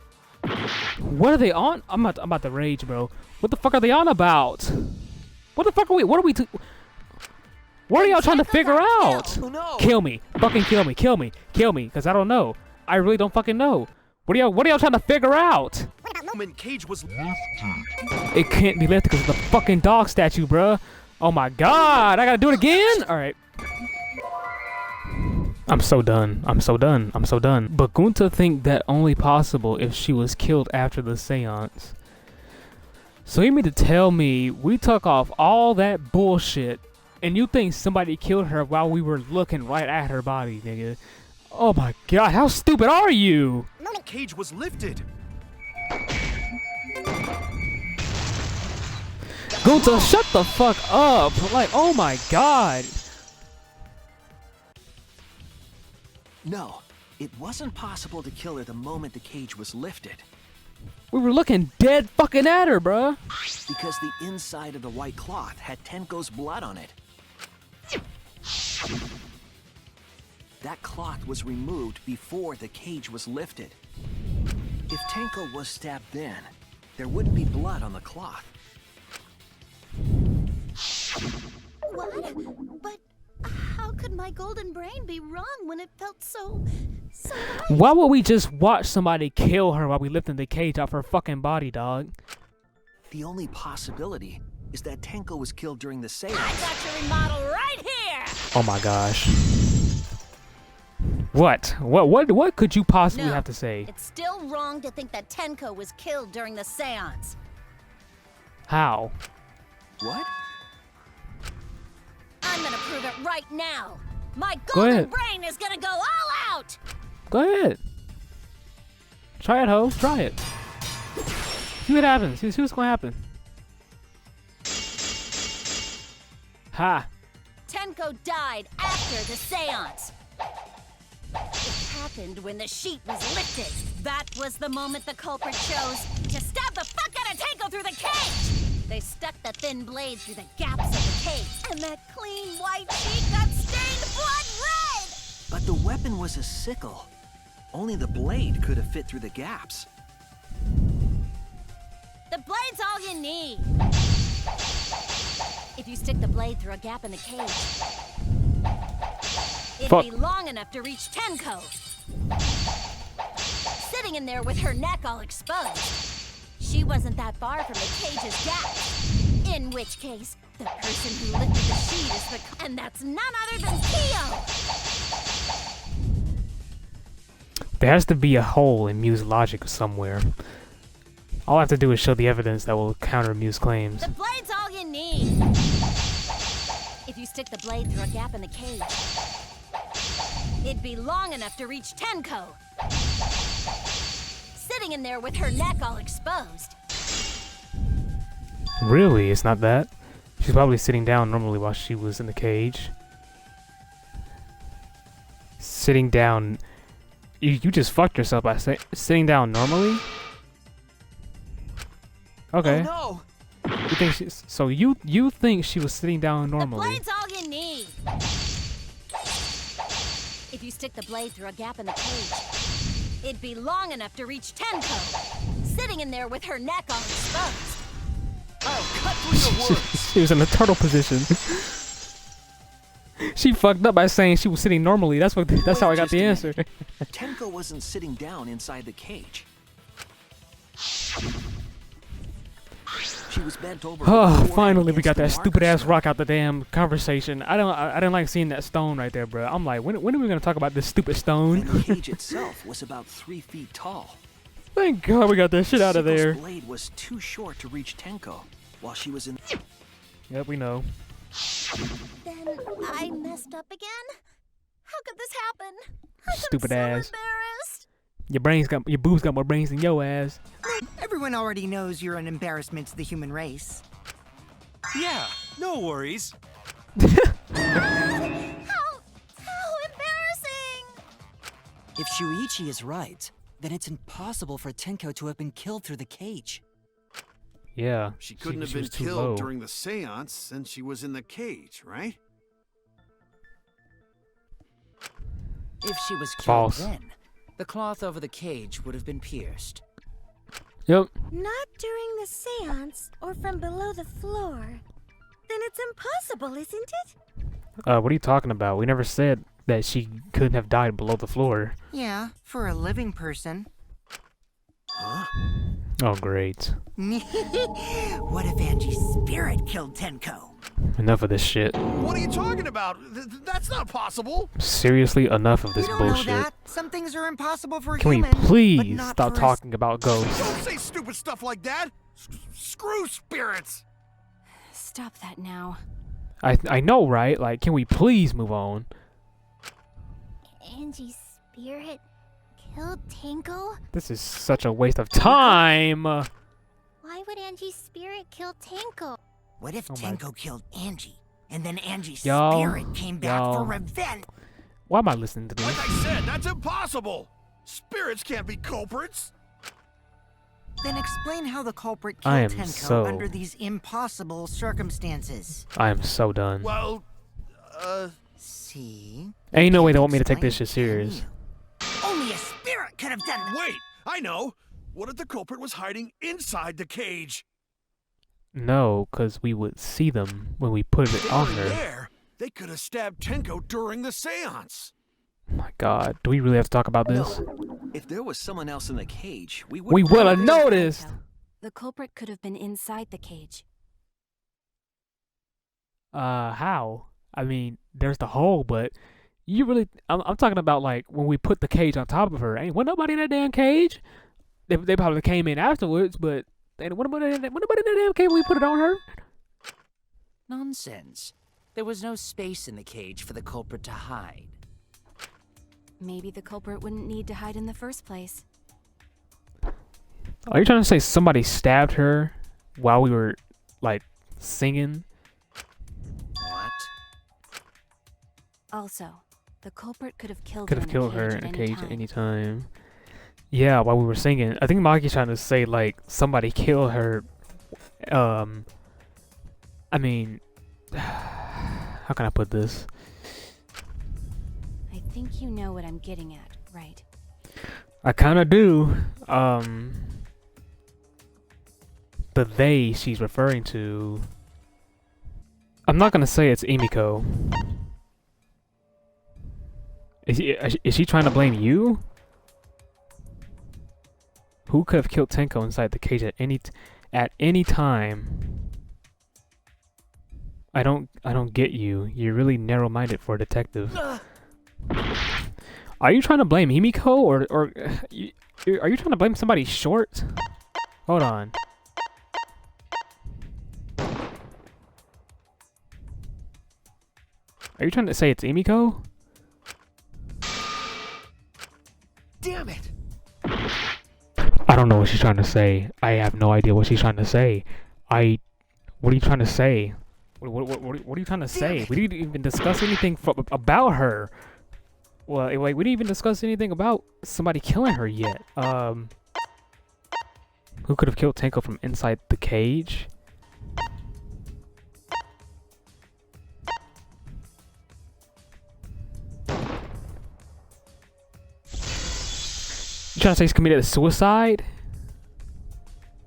What are they on? I'm about to rage, bro. What the fuck are they on about? What the fuck are we? What are we? What are y'all trying to figure out? Oh no! Kill me! Fucking kill me! Kill me! Kill me! Cause I don't know. I really don't fucking know. What are y'all trying to figure out? When Cage was It can't be lifted because of the fucking dog statue, bruh. Oh my god! I gotta do it again. All right. I'm so done. I'm so done. I'm so done. But Gunta think that only possible if she was killed after the seance. So you mean to tell me we took off all that bullshit and you think somebody killed her while we were looking right at her body, nigga? Oh my god, how stupid are you? Cage was lifted. Gunta, shut the fuck up. Like, oh my god. No, it wasn't possible to kill her the moment the cage was lifted. We were looking dead fucking at her, bruh. Because the inside of the white cloth had Tenko's blood on it. That cloth was removed before the cage was lifted. If Tenko was stabbed then, there wouldn't be blood on the cloth. What? But how could my golden brain be wrong when it felt so right? Why would we just watch somebody kill her while we lifting the cage off her fucking body, dog? The only possibility is that Tenko was killed during the seance. I got your remodel right here! Oh my gosh. What could you possibly No, have to say? It's still wrong to think that Tenko was killed during the seance. How? What? I'm gonna prove it right now. My Go golden ahead. brain is gonna go all out! Go ahead. Try it, ho. Try it. See what happens. See what's gonna happen. Ha. Tenko died after the seance. It happened when the sheet was lifted. That was the moment the culprit chose to stab the fuck out of Tenko through the cage! They stuck the thin blade through the gaps of the cage, and that clean white sheet got stained blood red! But the weapon was a sickle. Only the blade could have fit through the gaps. The blade's all you need. If you stick the blade through a gap in the cage, it'd be long enough to reach Tenko. Sitting in there with her neck all exposed. She wasn't that far from the cage's gap. In which case, the person who lifted the sheet is the... And that's none other than Kyo! There has to be a hole in Mew's logic somewhere. All I have to do is show the evidence that will counter Mew's claims. The blade's all you need. If you stick the blade through a gap in the cage, it'd be long enough to reach Tenko. Sitting in there with her neck all exposed. Really? It's not that? She's probably sitting down normally while she was in the cage. Sitting down... You just fucked yourself by sitting down normally? Okay. Oh no! You think she's... So you think she was sitting down normally? The blade's all you need. If you stick the blade through a gap in the cage, it'd be long enough to reach Tenko. Sitting in there with her neck all exposed. I'll cut through your words! She was in the turtle position. She fucked up by saying she was sitting normally. That's how I got the answer. Tenko wasn't sitting down inside the cage. She was bent over. Oh, finally we got that stupid ass rock out the damn conversation. I didn't like seeing that stone right there, bro. I'm like, when are we gonna talk about this stupid stone? And the cage itself was about 3 feet tall. Thank God we got that shit out of there. The blade was too short to reach Tenko while she was in. Yep, we know. Then I messed up again? How could this happen? Stupid I'm so ass. embarrassed. Your boobs got more brains than your ass. Everyone already knows you're an embarrassment to the human race. Yeah, no worries. How embarrassing! If Shuichi is right, then it's impossible for Tenko to have been killed through the cage. Yeah. She couldn't have she been was too killed low. during the seance since she was in the cage, right? If she was killed False. then, the cloth over the cage would have been pierced. Yep. Not during the seance or from below the floor. Then it's impossible, isn't it? What are you talking about? We never said that she couldn't have died below the floor. Yeah, for a living person. Huh? Oh, great. What if Angie's spirit killed Tenko? Enough of this shit. What are you talking about? That's not possible. Seriously, enough of this We don't bullshit. know that. Some things are impossible for Can we humans, but please not stop for talking about ghosts? Don't say stupid stuff like that. Screw spirits. Stop that now. I know, right? Like, can we please move on? Angie's spirit killed Tango? This is such a waste of time. Why would Angie's spirit kill Tango? What if Oh my- Tenko killed Angie, and then Angie's Yo, spirit came back yo. for revenge? Why am I listening to Like this? I said, that's impossible. Spirits can't be culprits. Then explain how the culprit I killed am Tenko so- under these impossible circumstances. I am so done. Well, See? Ain't no way they Can't want me to take this explain, shit can serious. you? Only a spirit could have done that. wait. I know. What if the culprit was hiding inside the cage? No, because we would see them when we put it They on were her. there. They could have stabbed Tenko during the seance. Oh my god. Do we really have to talk about this? If there was someone else in the cage, we We would. would have noticed. The culprit could have been inside the cage. How? I mean, there's the hole, but you really... I'm talking about, like, when we put the cage on top of her. Ain't nobody in that damn cage. They probably came in afterwards, but... Ain't nobody in that damn cage when we put it on her. Nonsense. There was no space in the cage for the culprit to hide. Maybe the culprit wouldn't need to hide in the first place. Are you trying to say somebody stabbed her while we were, like, singing? What? Also, the culprit could have killed Could her have in killed a her cage in a at cage any at time. any time. Yeah, while we were singing. I think Maki's trying to say, like, somebody killed her. I mean, how can I put this? I think you know what I'm getting at, right? I kind of do. The they she's referring to. I'm not gonna say it's Emiko. Is she trying to blame you? Who could have killed Tenko inside the cage at any time? I don't get you. You're really narrow-minded for a detective. Are you trying to blame Emiko or are you trying to blame somebody short? Hold on. Are you trying to say it's Emiko? Damn it! I don't know what she's trying to say. I have no idea what she's trying to say. What are you trying to say? What are you trying to say? We didn't even discuss anything about her. Well, wait, we didn't even discuss anything about somebody killing her yet. Who could have killed Tenko from inside the cage? You trying to say he's committed suicide?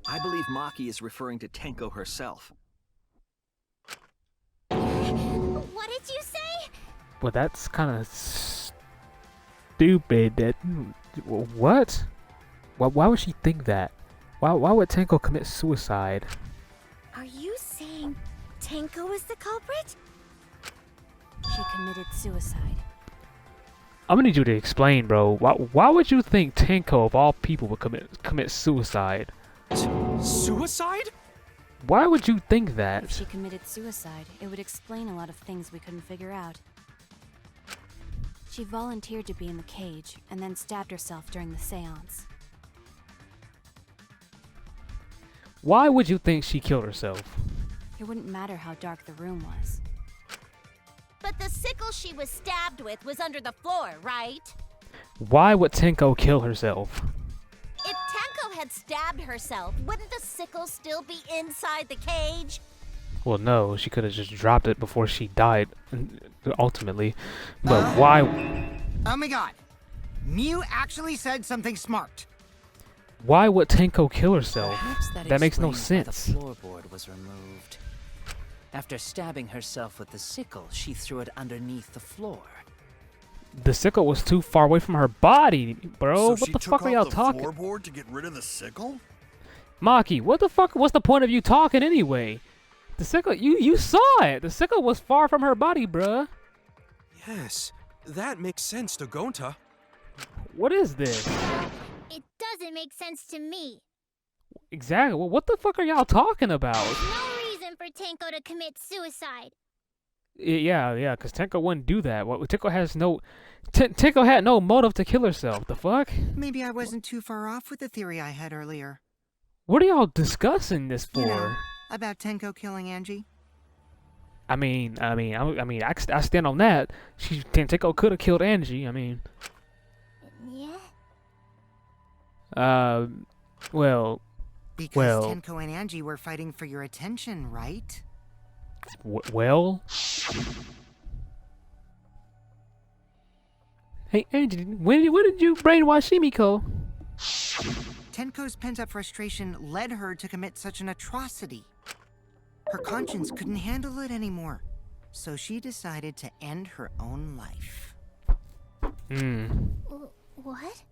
I believe Maki is referring to Tenko herself. What did you say? Well, that's kind of stupid. That what? Why would she think that? Why would Tenko commit suicide? Are you saying Tenko is the culprit? She committed suicide. I'm gonna need you to explain, bro. Why would you think Tenko, of all people, would commit suicide? Suicide? Why would you think If that? she committed suicide, it would explain a lot of things we couldn't figure out. She volunteered to be in the cage and then stabbed herself during the seance. Why would you think she killed herself? It wouldn't matter how dark the room was. But the sickle she was stabbed with was under the floor, right? Why would Tenko kill herself? If Tenko had stabbed herself, wouldn't the sickle still be inside the cage? Well, no, she could have just dropped it before she died, ultimately. But why? Oh my god. Miu actually said something smart. Why would Tenko kill herself? Perhaps That makes no explains why sense. the floorboard was removed. After stabbing herself with the sickle, she threw it underneath the floor. The sickle was too far away from her body, bro. So What she the took fuck are off y'all the talking? floorboard to get rid of the sickle? Maki, what the fuck? What's the point of you talking anyway? The sickle, you saw it. The sickle was far from her body, bruh. Yes, that makes sense to Gonta. What is this? It doesn't make sense to me. Exactly. Well, what the fuck are y'all talking about? No reason for Tenko to commit suicide. Yeah, because Tenko wouldn't do that. What Tenko has no, Tenko had no motive to kill herself. The fuck? Maybe I wasn't too far off with the theory I had earlier. What are y'all discussing this for? You know, about Tenko killing Angie. I stand on that. Tenko could have killed Angie. I mean, Yeah? well, Because Tenko and Angie were fighting for your attention, right? well. Hey, Angie, when did you brainwash Himiko? Tenko's pent-up frustration led her to commit such an atrocity. Her conscience couldn't handle it anymore, so she decided to end her own life. What?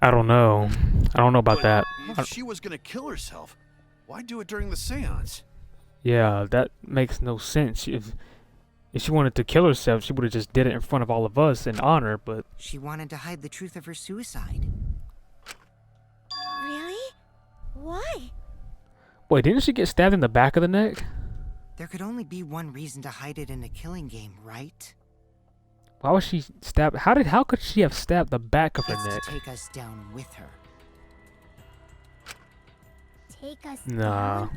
I don't know. I don't know about But that. if she was gonna kill herself, why do it during the seance? Yeah, that makes no sense. If she wanted to kill herself, she would have just did it in front of all of us in honor, but... She wanted to hide the truth of her suicide. Really? Why? Wait, didn't she get stabbed in the back of the neck? There could only be one reason to hide it in a killing game, right? Why was she stabbed? How could she have stabbed the back of her It's neck? to take us down with her. Take us Nah. down?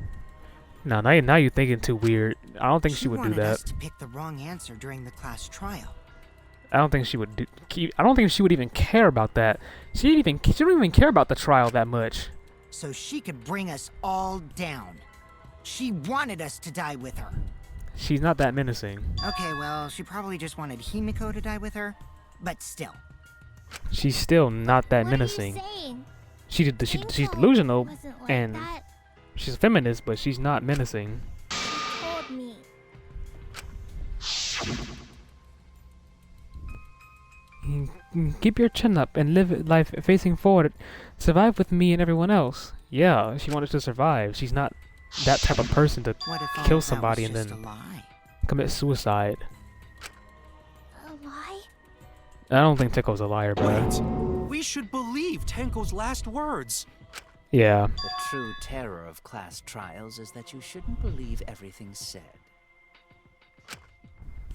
Nah, now you're thinking too weird. I don't think she would do wanted that. us to pick the wrong answer during the class trial. I don't think she would do. I don't think she would even care about that. She don't even care about the trial that much. So she could bring us all down. She wanted us to die with her. She's not that menacing. Okay, well, she probably just wanted Himiko to die with her, but still. She's still not that What menacing. are you saying? She's Tenko delusional wasn't like and that. she's a feminist, but she's not menacing. She told me. Keep your chin up and live life facing forward. Survive with me and everyone else. Yeah, she wanted to survive. She's not that type of person to What if all kill of that somebody was and just then a lie? commit suicide. A lie? I don't think Tenko's a liar, bro. Wait, we should believe Tenko's last words. Yeah. The true terror of class trials is that you shouldn't believe everything said.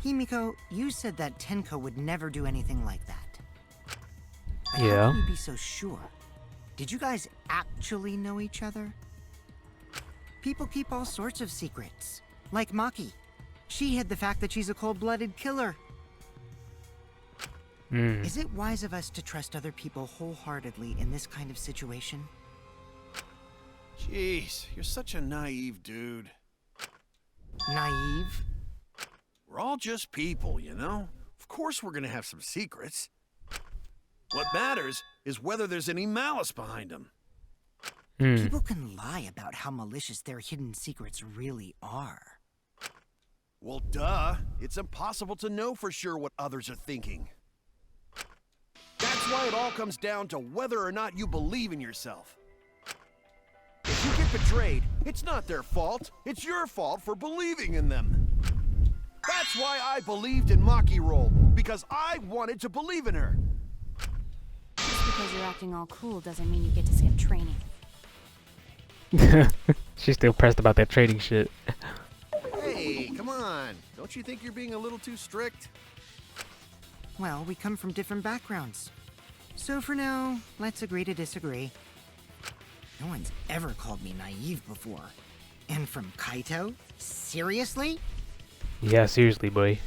Himiko, you said that Tenko would never do anything like that. But Yeah. how can you be so sure? Did you guys actually know each other? People keep all sorts of secrets. Like Maki. She hid the fact that she's a cold-blooded killer. Is it wise of us to trust other people wholeheartedly in this kind of situation? Jeez, you're such a naive dude. Naive? We're all just people, you know? Of course we're gonna have some secrets. What matters is whether there's any malice behind them. People can lie about how malicious their hidden secrets really are. Well, duh. It's impossible to know for sure what others are thinking. That's why it all comes down to whether or not you believe in yourself. If you get betrayed, it's not their fault. It's your fault for believing in them. That's why I believed in Maki Roll, because I wanted to believe in her. Just because you're acting all cool doesn't mean you get to skip training. She's still pressed about that trading shit. Hey, come on. Don't you think you're being a little too strict? Well, we come from different backgrounds. So for now, let's agree to disagree. No one's ever called me naive before. And from Kaito? Seriously? Yeah, seriously, boy.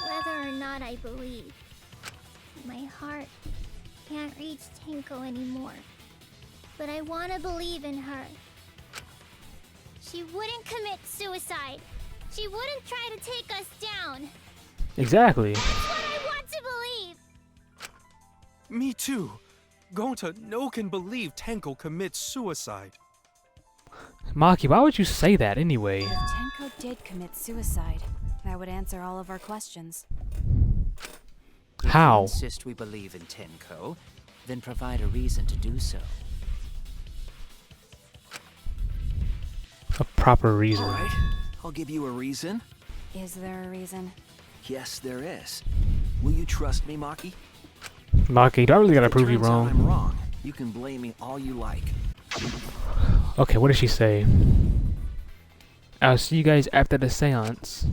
Whether or not I believe, my heart can't reach Tenko anymore. But I want to believe in her. She wouldn't commit suicide. She wouldn't try to take us down. Exactly. That's what I want to believe. Me too. Gonta no can believe Tenko commits suicide. Maki, why would you say that anyway? If Tenko did commit suicide, that would answer all of our questions. How? If you insist we believe in Tenko, then provide a reason to do so. A proper reason. All right, I'll give you a reason. Is there a reason? Yes, there is. Will you trust me, Maki? Maki, do I really gotta If it prove you turns out wrong? I'm wrong. You can blame me all you like. Okay, what did she say? I'll see you guys after the seance.